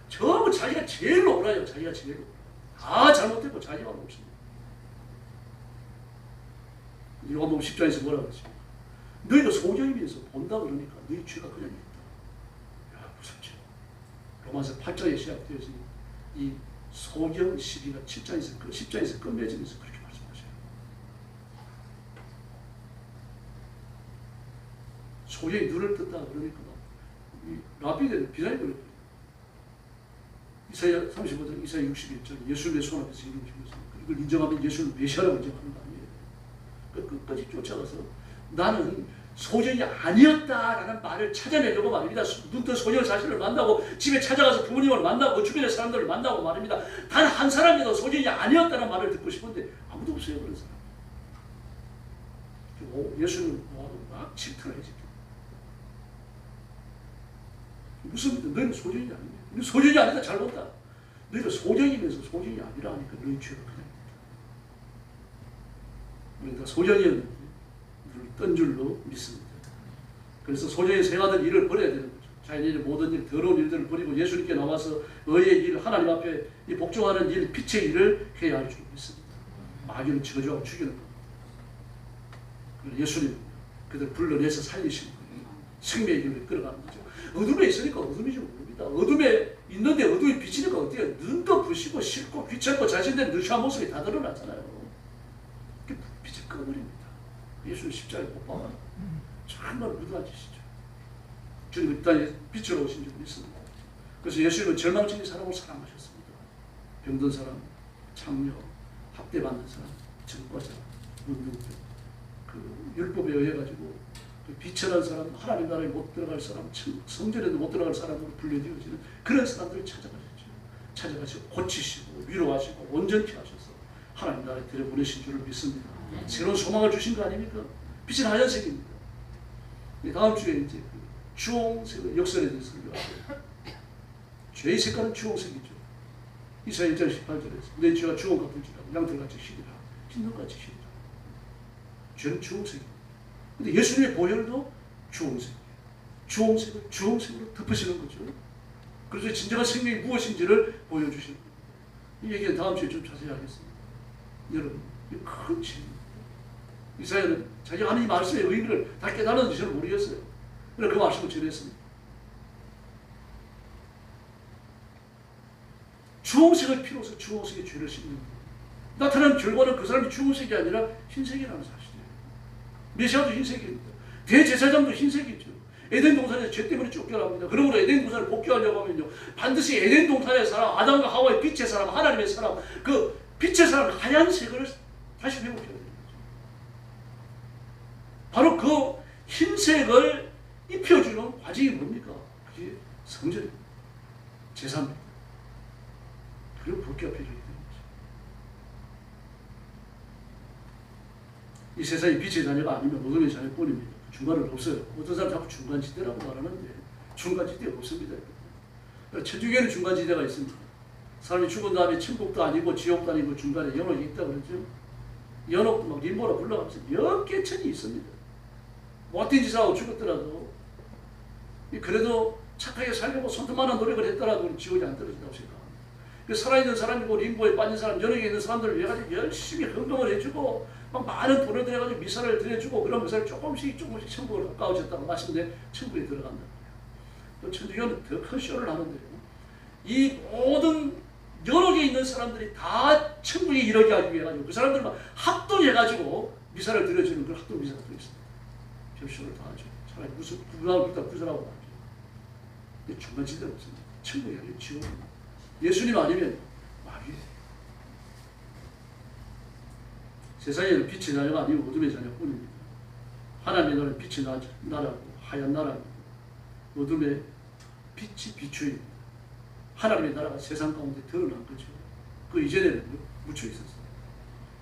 전부 자기가 제일 옳아요. 자기가 제일 옳아요. 다 잘못됐고 자기가 옳습니다. 요한복음 10장에서 뭐라 그러죠? 너희가 소경이면서 본다 그러니까 너희 죄가 그냥 있다. 야, 무섭죠. 로마서 8장에 시작되어서 이 소경 시비가 10장에서 끝맺으면서 그렇게 말씀하셔요. 소경이 눈을 떴다 그러니까 이 라비는 비난이 그랬거든요. 이사야 35장, 이사야 61장 예수님의 손 앞에서 이루어지고 있습니다. 이걸 인정하면 예수를 메시아라고 인정하는 거 아니에요. 끝까지 쫓아가서 나는 소경이 아니었다라는 말을 찾아내려고 말입니다. 눈뜬 소경 자신을 만나고 집에 찾아가서 부모님을 만나고 주변의 사람들을 만나고 말입니다. 단 한 사람이라도 소경이 아니었다는 말을 듣고 싶은데 아무도 없어요. 그런 사람. 예수는 막 질투를 해집니다. 무슨 너희는 소경이 아니냐. 소경이 아니다 잘못다. 너희가 소경이면서 소경이 아니라 하니까 너희 죄가 그냥 있다. 우리가 소경이었는데 뜬 줄로 믿습니다. 그래서 소경의 생하던 일을 버려야 되는 거죠. 자신의 모든 일, 더러운 일들을 버리고 예수님께 나와서 의의 일, 하나님 앞에 이 복종하는 일, 빛의 일을 해야 할 줄 믿습니다. 마귀는 저주하고 죽이는 겁니다. 예수님 그들 불러내서 살리시는 거예요. 생명의 길을 끌어가는 거죠. 어둠에 있으니까 어둠이지 모릅니다. 어둠에 있는데 어둠이 비치니까 어때요? 눈도 부시고 싫고 귀찮고 자신의 느시한 모습이 다 드러나잖아요. 빛을 꺼버립니다. 예수는 십자가에 못 박아. 정말 무도한 짓이죠. 주님은 이 땅에 빛으로 오신 줄 믿습니다. 그래서 예수님은 절망적인 사람을 사랑하셨습니다. 병든 사람, 창녀, 학대받는 사람, 전과자, 문둥병, 그 율법에 의해 가지고 그 비천한 사람, 하나님 나라에 못 들어갈 사람, 성전에도 못 들어갈 사람으로 분류되어지는 그런 사람들을 찾아가셨죠. 찾아가시고 고치시고 위로하시고 온전케 하셔서 하나님 나라에 들여보내신 줄을 믿습니다. 새로운 소망을 주신 거 아닙니까? 빛은 하얀색입니다. 다음 주에 이제 그 주홍색 역설에 대해서 설교하고요. 죄의 색깔은 주홍색이죠. 이사야 1장 18절에서 내 죄가 주홍 같을지라도 양털같이 희리라 흰눈같이 희리라. 죄는 주홍색입니다. 근데 예수님의 보혈도 주홍색이에요. 주홍색을 주홍색으로 덮으시는 거죠. 그래서 진정한 생명이 무엇인지를 보여주시는 거예요. 이 얘기는 다음 주에 좀 자세히 하겠습니다. 여러분, 이 큰 죄입니다. 이사야는 자기가 하는 이 말씀의 의미를 다 깨달았는지 저는 모르겠어요. 그래서 그 말씀을 전했습니다. 주홍색을 피로써 주홍색의 죄를 씻는 거예요. 나타난 결과는 그 사람이 주홍색이 아니라 흰색이라는 사실이에요. 메시아도 흰색입니다. 대제사장도 흰색이죠. 에덴 동산에서 죄 때문에 쫓겨납니다. 그러므로 에덴 동산을 복귀하려고 하면요, 반드시 에덴 동산의 사람, 아담과 하와의 빛의 사람, 하나님의 사람, 그 빛의 사람 하얀색을 다시 회복해야 됩니다. 바로 그 흰색을 입혀주는 과정이 뭡니까? 그게 성전입니다. 제사입니다. 그리고 붓기가 필요해야 되는 거죠. 이 세상이 빛의 자녀가 아니면 어둠의 자녀뿐입니다. 중간은 없어요. 어떤 사람 자꾸 중간지대라고 말하는데 중간지대가 없습니다. 천주교에는 중간지대가 있습니다. 사람이 죽은 다음에 천국도 아니고 지옥도 아니고 중간에 연옥이 있다 그러죠. 연옥도 막 림보라 불러가면서 몇 개 천이 있습니다. 못된 짓을 하고 죽었더라도 그래도 착하게 살려고 손톱만한 노력을 했더라도 지옥이 안 떨어진다고 생각합니다. 살아있는 사람이고 림보에 빠진 사람, 연옥에 있는 사람들을 위해 가지고 열심히 헌금을 해주고 막 많은 돈을 들여가지고 미사를 드려주고 그런 미사를 조금씩 천국을 가까워졌다고 마침내 천국에 들어간다. 천주교는 더 큰 쇼를 하는데요. 이 모든 여러 개 있는 사람들이 다 천국에 이르게 하기 위해 가지고 그 사람들만 합동해가지고 미사를 드려주는 그 합동 미사가 또 있습니다. 별쇼를 다 하죠. 차라리 무슨 구분하고 구절하고 하죠. 근데 중간 지대는 없습니다. 천국이 아니고 지옥입니다. 예수님 아니면 마귀예요. 세상에는 빛의 자녀가 아니고 어둠의 자녀뿐입니다. 하나님의 나라는 빛의 나라고 하얀 나라입니다. 어둠의 빛이 비추입니다. 하나님의 나라가 세상 가운데 드러난 거죠. 그 이전에는 묻혀 있었어요.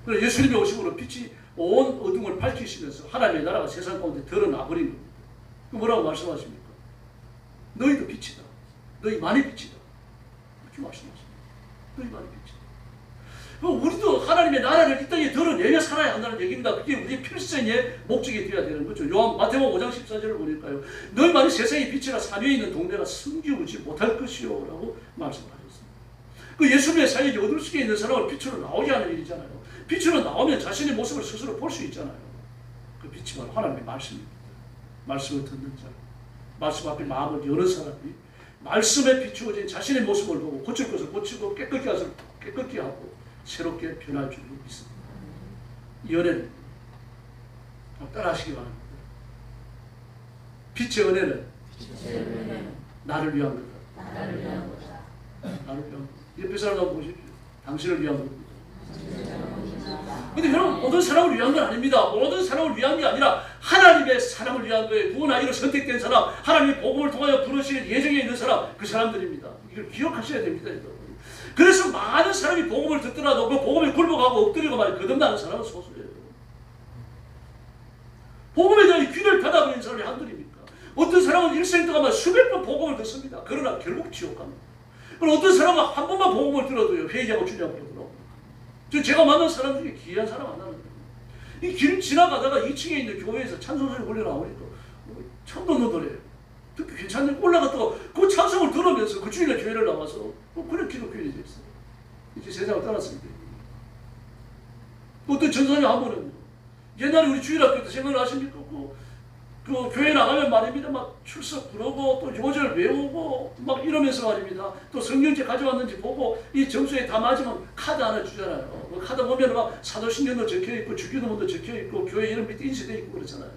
그래서 예수님이 오심으로 빛이 온 어둠을 밝히시면서 하나님의 나라가 세상 가운데 드러나 버린 겁니다. 그 뭐라고 말씀하십니까? 너희도 빛이다. 너희만이 빛이다. 그렇게 말씀하십니다. 너희만이 빛이다. 우리도 하나님의 나라를 이 땅에 드러내며 살아야 한다는 얘기입니다. 그게 우리의 필생의 목적이 되어야 되는 거죠. 마태복음 5장 14절을 보니까요. 너희만이 세상의 빛이라 산위에 있는 동네가 숨기우지 못할 것이요 라고 말씀하셨습니다. 그 예수님의 사역이 어둠 속에 있는 사람을 빛으로 나오게 하는 일이잖아요. 빛으로 나오면 자신의 모습을 스스로 볼 수 있잖아요. 그 빛이 바로 하나님의 말씀입니다. 말씀을 듣는 사람, 말씀 앞에 마음을 여는 사람이 말씀에 비추어진 자신의 모습을 보고 고칠 것을 고치고 깨끗게 하고 새롭게 변할 줄로 믿습니다. 이 은혜는 따라하시기 바랍니다. 빛의 은혜는 나를 위한 거다. 나를 위한 거다. 옆에 사람 한번 보십시오. 당신을 위한 겁니다. 근데 여러분, 모든 사람을 위한 건 아닙니다. 모든 사람을 위한 게 아니라 하나님의 사람을 위한 거예요. 구원 아이로 선택된 사람, 하나님의 복음을 통하여 부르시는 예정에 있는 사람, 그 사람들입니다. 이걸 기억하셔야 됩니다. 여러분. 그래서 많은 사람이 복음을 듣더라도 그 복음에 굴복하고 엎드리고 말이 거듭나는 사람은 소수예요. 복음에 대한 귀를 닫아버리는 사람이 한둘입니까? 어떤 사람은 일생 동안 수백 번 복음을 듣습니다. 그러나 결국 지옥 갑니다. 그럼 어떤 사람은 한 번만 복음을 들어도요, 회개하고 주님하고 돌아옵니다. 제가 만난 사람 중에 귀한 사람 만나는 거예요. 이 길 지나가다가 2층에 있는 교회에서 찬송소리 올려 나오니까 처음 듣는 노래예요. 듣기 괜찮네. 올라갔다가 그 찬송을 들으면서 그 주일에 교회를 나와서 그런 기독교인이 됐어요. 이제 세상을 떠났습니다. 어떤 전사님 한 분은 옛날에 우리 주일학교 때 생각나십니까? 그 교회 나가면 말입니다. 막 출석 부르고 또 요절 외우고 막 이러면서 말입니다. 또 성경책 가져왔는지 보고 이 점수에 다 맞으면 카드 하나 주잖아요. 그 카드 보면 막 사도신경도 적혀있고 주기도문도 적혀있고 교회 이름 밑에 인쇄되어 있고 그렇잖아요.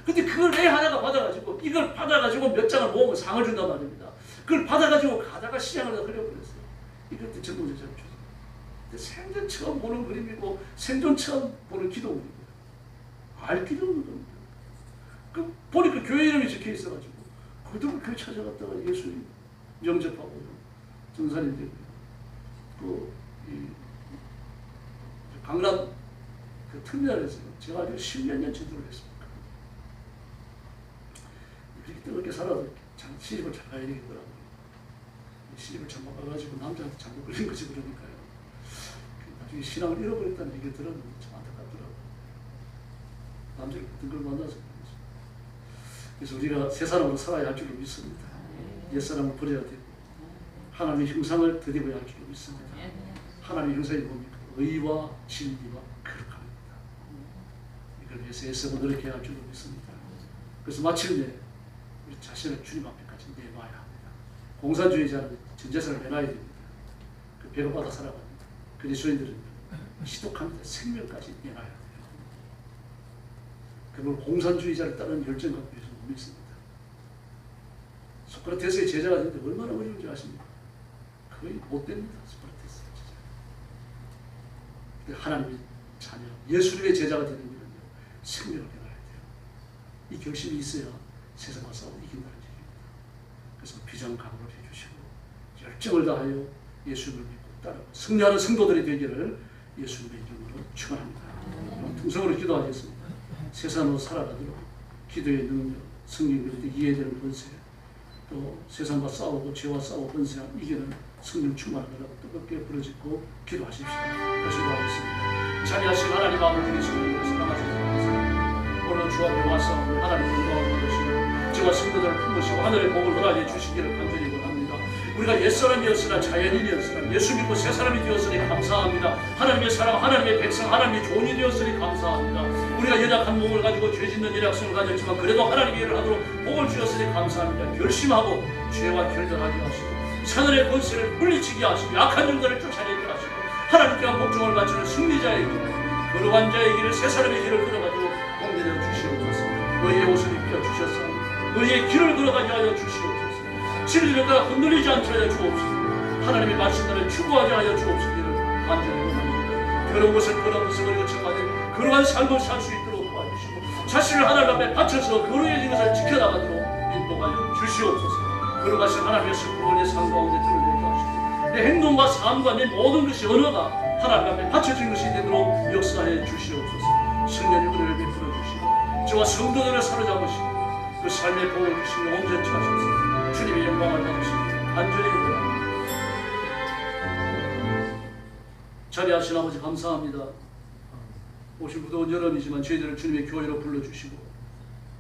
근데 그걸 애 하나가 받아가지고 이걸 받아가지고 몇 장을 모으면 상을 준단 말입니다. 그걸 받아가지고 가다가 시장을 흘려버렸어요. 이것도 전문제자를 줬어요. 생전 처음 보는 그림이고 생전 처음 보는 기도문이고요. 알 기도문 겁니다. 그 보니까 교회 이름이 적혀 있어가지고 그들을 교회 찾아갔다가 예수님 영접하고 전사님 되고요. 강남 그 터미널에서 제가 아주 10몇 년 전도를 했습니다. 그렇게 뜨겁게 살아도 시집을 잘 가야 되겠더라고요. 시집을 잘못 가가지고 남자한테 잘못 걸린 거지 그러니까요. 나중에 신앙을 잃어버렸다는 얘기를 들었는데 참 안타깝더라고요. 남자가 같은 걸 만나서 그래서 우리가 새 사람으로 살아야 할 줄로 믿습니다. 옛 사람을 버려야 되고 하나님의 형상을 드리고야 할 줄로 믿습니다. 하나님의 형상이 뭡니까? 의와 진리와 거룩함입니다. 이걸 위해서 애쓰고 노력해야 할 줄로 믿습니다. 그래서 마침내 우리 자신을 주님 앞에까지 내놔야 합니다. 공산주의자는 전재산을 내놔야 됩니다. 그 배고파다 살아갑니다. 그리스도인들은 시독합니다. 생명까지 내놔야 돼요. 그걸 공산주의자를 따르는 열정 갖고 있어서 못 믿습니다. 소크라테스의 제자가 되는데 얼마나 어려운지 아십니까? 거의 못 됩니다. 소크라테스 제자. 하나님의 자녀, 예수님의 제자가 되는 일은요, 생명을 내놔야 돼요. 이 결심이 있어야 세상과 싸우고 이긴다는 얘기입니다. 그래서 비전각오를 해주시고 열정을 다하여 예수님을 믿고 따르고 승리하는 성도들이 되기를 예수님의 이름으로 축원합니다. 통성으로 기도하겠습니다. 세상으로 살아가도록 기도의 능력, 성경 그릴 때 이해되는 권세, 또 세상과 싸우고 죄와 싸우고 권세와 이기는 성령 충만하더라도 뜨겁게 부르짖고 기도하십시오. 다시 기도하겠습니다. 자비하신 하나님 아버지 예수님을 사랑하시옵소서. 오늘 주 앞에 와서 하나님 영광을 받으시고 저와 성도들을 품으시고 하늘의 복을 허락해 주시기를 간절히 원합니다. 우리가 옛사람이었으나 자연인이었으나 예수 믿고 새 사람이 되었으니 감사합니다. 하나님의 사랑, 하나님의 백성, 하나님의 종이 되었으니 감사합니다. 우리가 연약한 몸을 가지고 죄 짓는 연약성을 가졌지만 그래도 하나님의 일을 하도록 복을 주셨으니 감사합니다. 결심하고 죄와 결단하게 하시고 사단의 권세를 물리치게 하시고 약한 영들을 쫓아내게 하시고 하나님께만 복종을 바치는 승리자의 길, 거룩한 자의 길을 새 사람의 길을 걸어가도록 공들여 주시옵소서. 너희의 옷을 입혀 주셨사오니 너희의 길을 걸어가게 하여 주시옵소서. 진리를 따라 흔들리지 않게 하여 주옵소서. 하나님의 말씀대로 추구하게 하여 주옵소기를 간절히 원합니다. 그런 것을 그런 것을 그리고 정하는 그러한 삶을 살 수 있도록 도와주시고 자신을 하나님 앞에 바쳐서 거룩해진 것을 지켜나가도록 인도하여 주시옵소서. 거룩하신 하나님의 성품을 내 삶 가운데 드러내게 하시고 내 행동과 삶과 내 모든 것이 언어가 하나님 앞에 바쳐진 것이 되도록 역사해 주시옵소서. 성령의 은혜를 베풀어 주시고 저와 성도들을 사로잡으시고 그 삶의 복을 주시며 온전치 하소서. 주님의 영광을 받으시고 간절히 구합니다. 자비하신 아버지 감사합니다. 오신 무더운 여름이지만 저희들을 주님의 교회로 불러주시고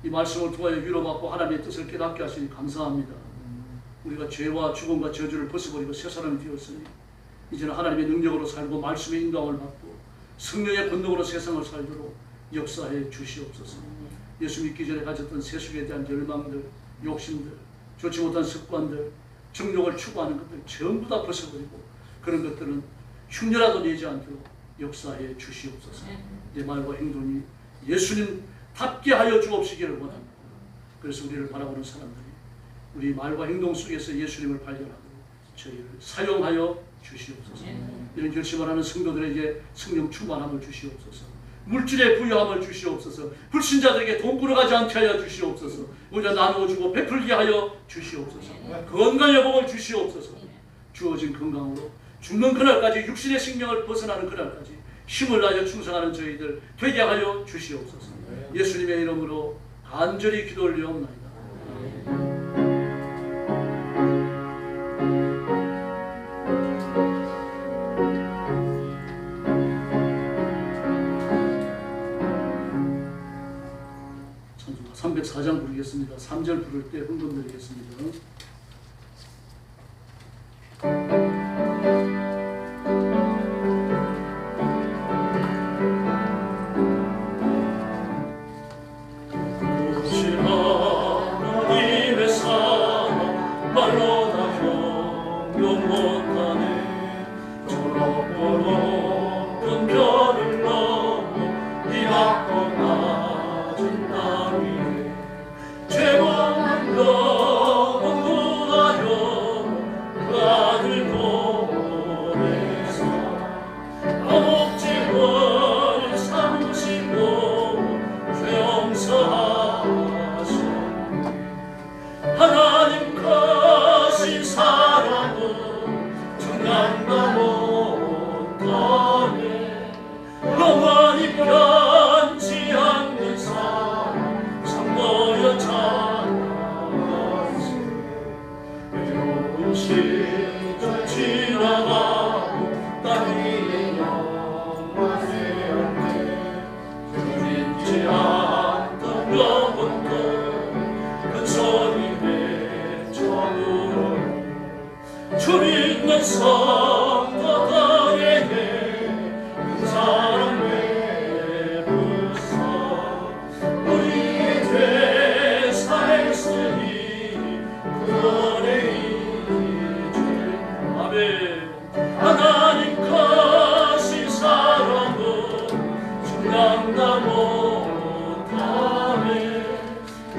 이 말씀을 통하여 위로받고 하나님의 뜻을 깨닫게 하시니 감사합니다. 우리가 죄와 죽음과 저주를 벗어버리고 새 사람이 되었으니 이제는 하나님의 능력으로 살고 말씀의 인도함을 받고 성령의 권능으로 세상을 살도록 역사해 주시옵소서. 예수 믿기 전에 가졌던 세속에 대한 열망들, 욕심들, 좋지 못한 습관들, 정욕을 추구하는 것들 전부 다 벗어버리고 그런 것들은 흉내라도 내지 않도록 역사해 주시옵소서. 내 말과 행동이 예수님답게 하여 주옵시기를 원합니다. 그래서 우리를 바라보는 사람들이 우리 말과 행동 속에서 예수님을 발견하도록 저희를 사용하여 주시옵소서. 이런 결심을 하는 성도들에게 성령 충만함을 주시옵소서. 물질의 부유함을 주시옵소서. 불신자들에게 돈 끌어가지 않게 하여 주시옵소서. 오히려 나누어주고 베풀게 하여 주시옵소서. 건강의 복을 주시옵소서. 주어진 건강으로 죽는 그날까지 육신의 생명을 벗어나는 그날까지 힘을 다하여 충성하는 저희들 되게 하여 주시옵소서. 예수님의 이름으로 간절히 기도 올리옵나이다. 찬송가 304장 부르겠습니다. 3절 부를 때 흥분 드리겠습니다.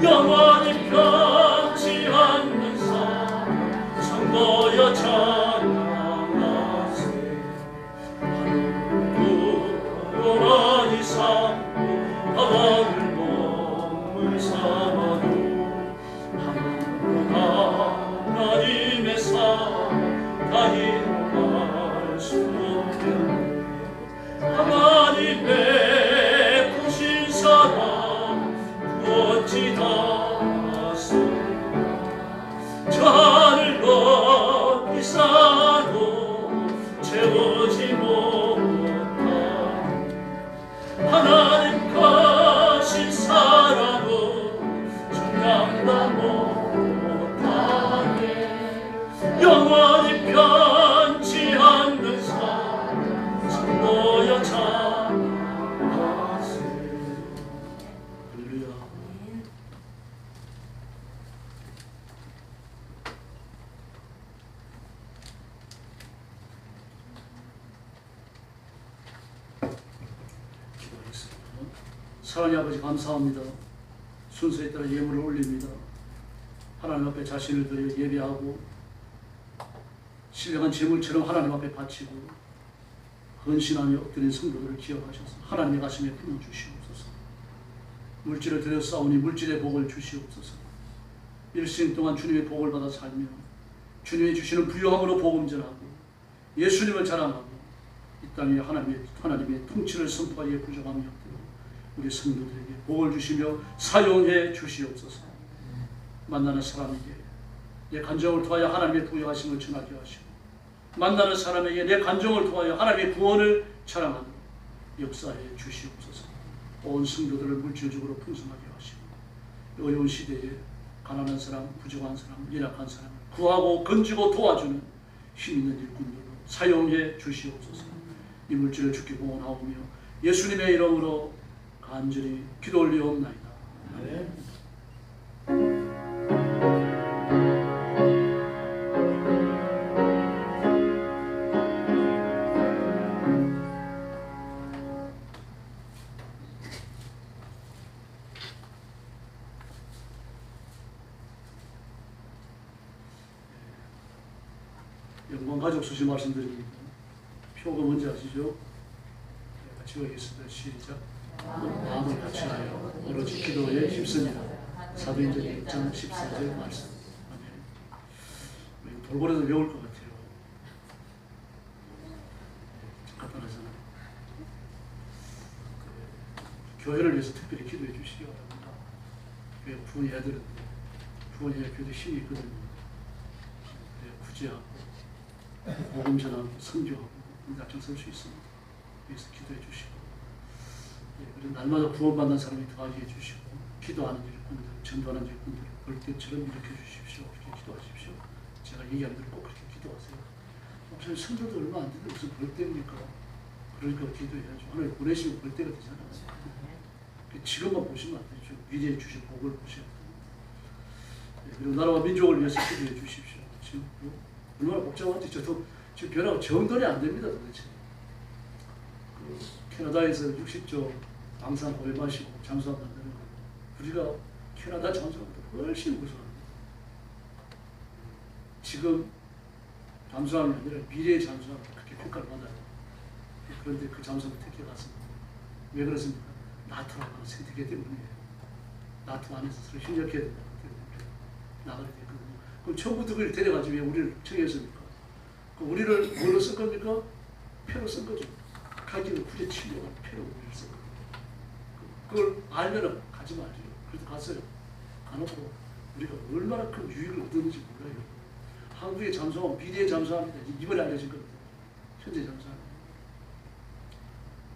영원히 변치 않는 삶 성도여 찬양하세. 하늘도 고라니 삼고 바다를 몸을 삼아도 하나님의 삶 다 이루할 수 없네. 하나님의 부신 사랑 어찌 다스리나. 저 하늘 높이 쌓아도 채우지 못한 하나님 가신 사랑은 정량다 못하네. 영원히 변치 않는 삶 성도여 찬양하세. 사랑의 아버지 감사합니다. 순서에 따라 예물을 올립니다. 하나님 앞에 자신을 드려 예배하고 신령한 제물처럼 하나님 앞에 바치고 헌신하며 엎드린 성도들을 기억하셔서 하나님의 가슴에 품어주시옵소서. 물질을 들여 싸우니 물질의 복을 주시옵소서. 일생 동안 주님의 복을 받아 살며 주님이 주시는 부유함으로 복음 전하고 예수님을 자랑하고 이 땅에 하나님의 통치를 선포하기에 부족함이 없도록 우리 성도들에게 복을 주시며 사용해 주시옵소서. 만나는 사람에게 내 간정을 통하여 하나님의 부유하심을 전하게 하시고 만나는 사람에게 내 간정을 통하여 하나님의 구원을 자랑하도록 역사해 주시옵소서. 온 성도들을 물질적으로 풍성하게 하시고 어려운 시대에 가난한 사람, 부족한 사람, 연약한 사람을 구하고 건지고 도와주는 힘 있는 일꾼들로 사용해 주시옵소서. 이 물질을 주께 봉헌하오며 예수님의 이름으로 간절히 기도 올리옵나이다. 아멘. 영광 가족 수시 말씀드립니다. 표가 뭔지 아시죠? 같이 하겠습니다. 시작. 마음을 같이 하여 오로지 기도에 힘쓰니라. 사도행전 1장 14절 말씀. 아멘. 돌고래도 외울 것 같아요. 간단하잖아요. 교회를 위해서 특별히 기도해 주시기 바랍니다. 교회 부흥해야 되는데 부흥해야 교회도 힘이 있거든요. 구제하고 복음 전하고 선교하고 앞장 설 수 있습니다. 위해서 기도해 주시고 그리고 날마다 구원받는 사람이 더하게 해주시고 기도하는 일꾼들, 전도하는 일꾼들 벌떼처럼 일으켜 주십시오. 그렇게 기도하십시오. 제가 얘기하는 대로 꼭 그렇게 기도하세요. 목사님 선도도 얼마 안 되는데 무슨 벌떼입니까? 그러니까 기도해야죠. 하나님 보내시면 벌떼가 되잖아요. 지금만 보시면 안 되죠. 미래에 주신 복을 보셔야 돼요. 그리고 나라와 민족을 위해서 기도해 주십시오. 지금 얼마나 복잡한지 저도 지금 변화가 정돈이 안 됩니다. 도대체 캐나다에서 60조 방산 오해 마시고 잠수함 만드는 거 우리가 캐나다 잠수함보다 훨씬 무서워합니다. 지금 잠수함이 아니라 미래의 잠수함 그렇게 평가를 받아요. 그런데 그 잠수함을 택해갔습니다. 왜 그렇습니까? 나토라고 하는 선택이기 때문이에요. 나토 안에서 서로 협력해야 된다고 나가야 되거든요. 그럼 처음부터 그걸 데려가지 왜 우리를 청했습니까? 우리를 뭘로 쓴 겁니까? 표로 쓴 거죠. 가기를 굳이 치려고 표로 우리를 쓴 거예요. 그걸 알면은 가지 말죠. 그래도 갔어요. 가놓고 우리가 얼마나 큰 유익을 얻었는지 몰라요. 한국의 잠수함, 미래의 잠수함입니다. 이번에 알려진 겁니다. 현재 잠수함.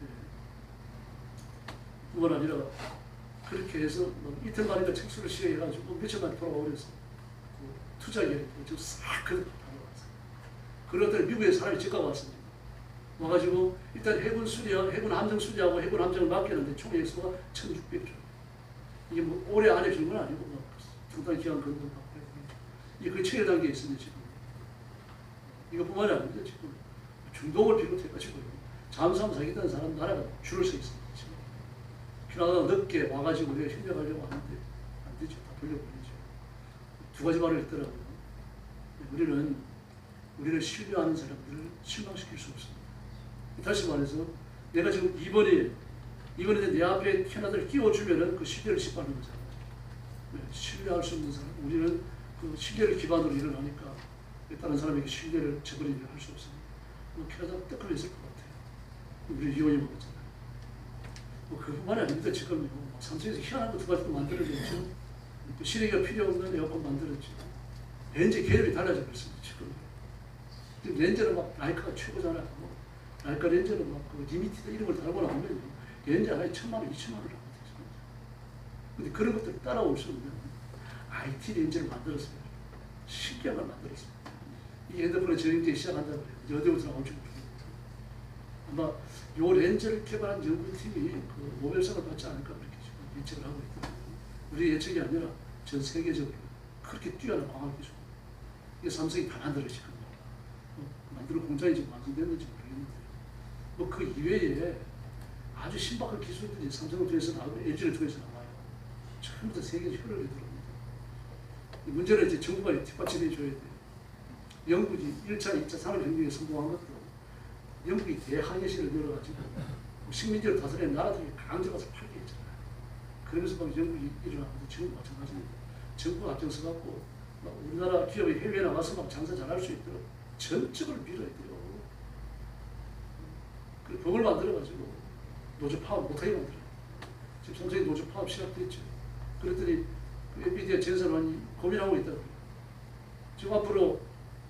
네. 그건 아니라 그렇게 해서 이틀 만에 책수를 시행해가지고 며칠 만에 돌아오면서 투자 계획 지금 싹 그렇게 다녀왔어요. 그러더니 미국에 사람이 직접 왔습니다. 와가지고 일단 해군 함정 수리하고 해군 함정을 맡겼는데 총 액수가 1,600조. 이게 뭐 올해 안에 준 건 아니고 뭐 상당히 기간 근거 받고 이게 거의 최대 단계에 있습니다 지금. 이것뿐만이 아닙니다 지금. 중동을 비롯해가지고요. 잠수함 사겠다는 사람 나라가 줄을 서 있습니다 지금. 캐나다가 늦게 와가지고 우리가 협력하려고 하는데 안 되죠. 다 돌려보내죠. 두 가지 말을 했더라고요. 우리를 신뢰하는 사람들을 실망시킬 수 없습니다. 다시 말해서 내가 지금 이번에 내 앞에 캐나다를 끼워주면은 그 신뢰를 짓밟는 거잖아요. 신뢰할 수 없는 사람, 우리는 그 신뢰를 기반으로 일을 하니까 다른 사람에게 신뢰를 저버리려 할 수 없습니다. 캐나다 뜨끔했을 것 같아요. 우리 이혼이 먹었잖아요. 그뿐만이 아닙니다. 지금 삼성에서 희한한 거 두 가지도 만들어냈죠. 또 실외기가 필요 없는 에어컨 만들었죠. 렌즈 계열이 달라져 버렸습니다. 지금 렌즈는 막 라이카가 최고잖아요. 라이카 렌즈는 막 그 리미티드 이런 걸 달고 나오면 렌즈 하나에 1,000만 원, 2,000만 원을 하거든요. 근데 그런 것들 따라올 수 없는 IT 렌즈를 만들었어요. 신기한 걸 만들었습니다. 이 핸드폰에 저녁때 시작한다고 그래요. 어디부터 나올지 모르겠는데 아마 이 렌즈를 개발한 연구팀이 그 노벨상을 받지 않을까 그렇게 지금 예측을 하고 있더라고요. 우리 예측이 아니라 전 세계적으로 그렇게 뛰어난 광학 기술. 이게 삼성이 다 만들어지거든요. 만드는 공장이 지금 완성됐는지 모르겠는데 그 이외에 아주 신박한 기술들이 삼성을 통해서 나오고 LG를 통해서 나와요. 처음부터 세계에서 흐르게 들어옵니다. 문제는 이제 정부가 뒷받침해 줘야 돼요. 영국이 1차, 2차 산업혁명에 성공한 것도 영국이 대항해실을 열어가지고 식민지를 다스리는 나라들이 강제가서 팔게 했잖아요. 그러면서 막 영국이 일어나고 지금 마찬가지입니다. 정부가 앞장서갖고 우리나라 기업이 해외에 나가서 막 장사 잘할 수 있도록 전적으로 밀어야 돼요. 그 법을 만들어가지고 노조 파업 못하게 만들어요. 지금 삼성이 노조 파업 시작됐죠. 그랬더니 그 엔비디아 전선원이 고민하고 있다고요. 지금 앞으로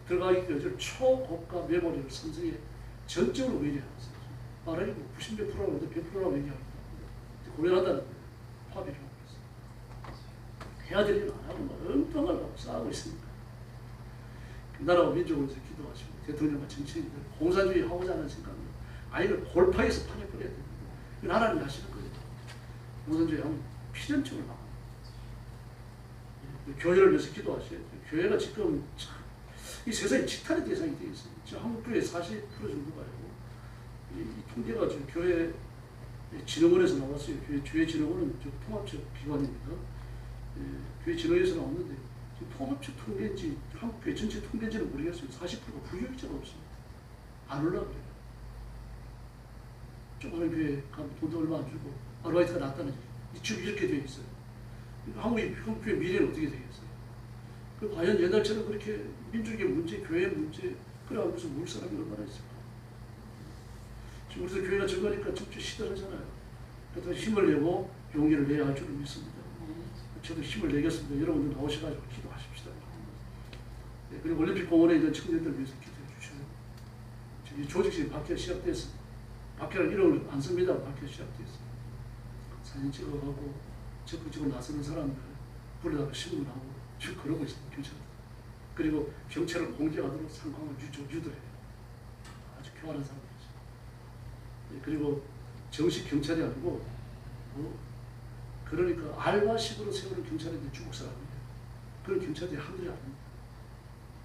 들어가기 전에 초고가 메모리를 삼성에 전적으로 의뢰하고 말하기 90몇 프로라고 하는데 100%라고 얘기하고 고민한다는 거예요. 파업이 일어나고 있어요. 해야 될 일은 안 하고 막 엉뚱한 걸 싸우고 있으니까. 나라와 민족을 위해서 기도하시고 대통령과 정치인들 공산주의 하고자 하는 생각은 아이를 골파에서 파내버려야 됩니다. 이건 하나님이 하시는 거예요. 공산주의 하면 필연적으로 나옵니다. 교회를 위해서 기도하셔야 돼요. 교회가 지금 참 이 세상에 지탄의 대상이 되어 있어요. 지금 한국 교회 40% 정도가요. 이 통계가 지금 교회 진흥원에서 나왔어요. 교회 진흥원은 통합적 기관입니다. 교회 진흥에서 나왔는데 지금 통합적 통계인지 한국 교회 전체 통계인지는 모르겠어요. 40%가 부교육자가 없어요. 안 올라가요. 조그마한 교회 가면 돈도 얼마 안 주고 아르바이트가 낫다는 얘기. 지금 이렇게 되어 있어요. 한국 교회 미래는 어떻게 되겠어요? 그 과연 옛날처럼 그렇게 민족의 문제, 교회의 문제, 그래 무슨 울 사람이 얼마나 있을까? 지금 우리도 교회가 증가하니까 점점 시들하잖아요. 그래서 힘을 내고 용기를 내야 할 줄을 믿습니다. 저도 힘을 내겠습니다. 여러분들 나오셔가지고 기도하십시다. 네, 그리고 올림픽 공원에 있는 청년들 위해서 기도해 주셔요. 지금 조직실이 박해 시작돼서 박해는 이름을 안 씁니다. 박해 시작돼서 사진 찍어가고 적극적으로 나서는 사람들 불러다가 신문하고 지금 그러고 있습니다. 경찰. 그리고 경찰을 공개하도록 상황을 유도해요. 아주 교활한 사람들이죠. 네, 그리고 정식 경찰이 아니고 그러니까 알바식으로 세우는 경찰인데 중국 사람이에요. 그런 경찰들이 한둘이 아닙니다.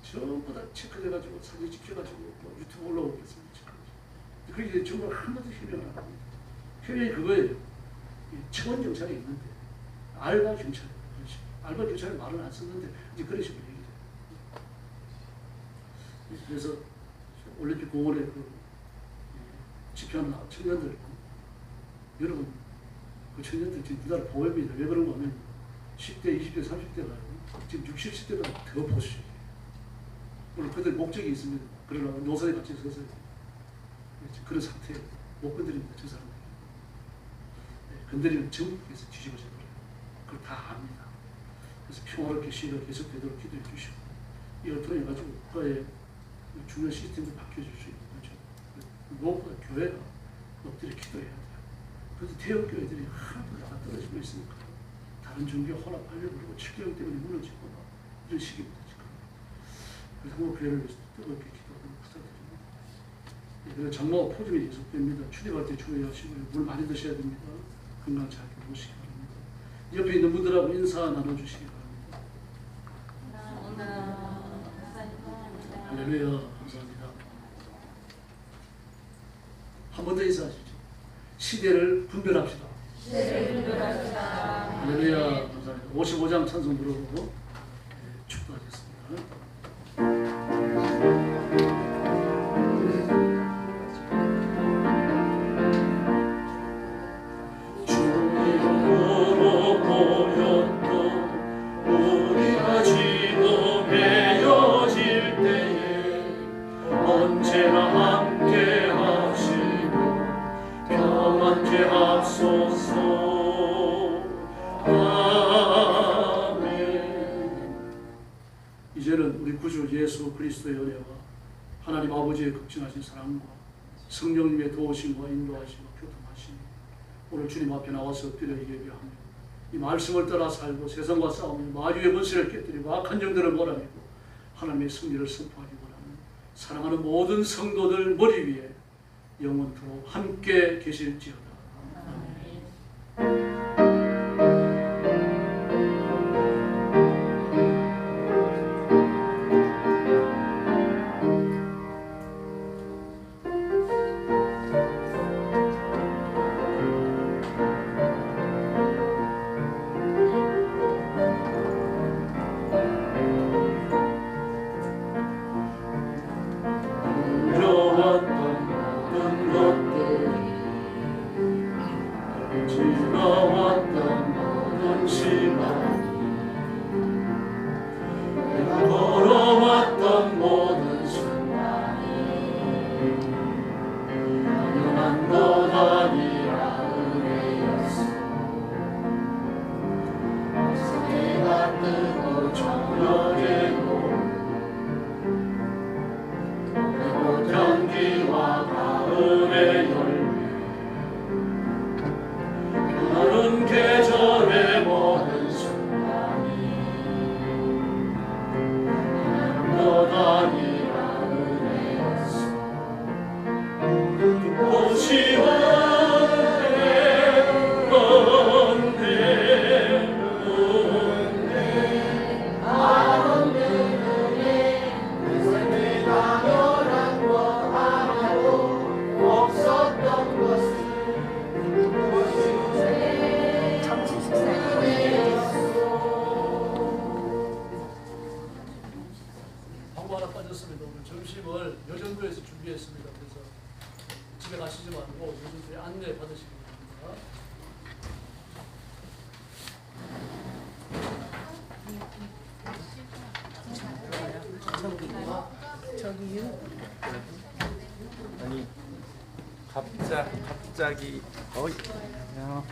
전부 다 체크돼가지고 사진 찍혀가지고 유튜브 올라오고 있습니다. 그게 정말 한마디 해명을 안 합니다. 해명이 그거예요. 청원 경찰이 있는데 알바 경찰, 알바 경찰이 말을 안 썼는데 이제 그런 식으로 얘기해요. 그래서 올림픽 공원에 그 집회하는 청년들, 여러분 그 청년들 지금 우리나라 보호입니다. 왜 그런가 하면 10대, 20대, 30대가 지금 60, 70대가 더 보수적이에요. 물론 그들 목적이 있습니다. 그러나 노선에 같이 서서 그런 상태에 못 건드립니다. 저 사람들. 건드리면 전국에서 뒤집어져 버려요. 그걸 다 압니다. 그래서 평화롭게 시위가 계속되도록 기도해 주시고 이걸 통해 가지고 국가의 중요한 시스템도 바뀌어줄 수 있는 거죠. 무엇보다 교회가 엎드려 기도해야 돼요. 그래서 대형 교회들이 하나도 나가 떨어지고 있으니까 다른 종교 혼합하려고 그러고 칠경 때문에 무너지고 이런 식입니다. 지금. 그래서 한국 교회를 위해서 뜨겁게 기도하고 부탁드립니다. 그래서 장마와 폭염이 계속됩니다. 출입할 때 주의하시고요. 물 많이 드셔야 됩니다. 건강 잘 보시기 바랍니다. 옆에 있는 분들하고 인사 나눠주시기 바랍니다. 할렐루야. 감사합니다. 한 번 더 인사하시죠. 시대를 분별합시다. 할렐루야. 감사합니다. 55장 찬송 부르고 축도하겠습니다. 이제는 우리 구주 예수 그리스도의 은혜와 하나님 아버지의 극진하신 사랑과 성령님의 도우심과 인도하심과 교통하심이 오늘 주님 앞에 나와서 엎드려 예배하며 이 말씀을 따라 살고 세상과 싸우며 마귀의 문세를 깨뜨리고 악한 영들을 몰아내고 하나님의 승리를 선포하기 원하는 사랑하는 모든 성도들 머리 위에 영원토록 함께 계실지어다. 아멘. 지나왔던 모든 시간 내가 걸어왔던 모든 순간이 영원한 것 아니라 은혜였어. 해가 뜨고 저녁에도 꽃향기와 가을의 열매 다른 계절의 모든 순간이 너 아니라 은혜였어. 꽃이 광고 하나 빠졌습니다. 오늘 점심을 여전도에서 준비했습니다. 그래서 집에 가시지 말고 여전도에 안내 받으시기 바랍니다. 아니 갑자기 어이 안녕.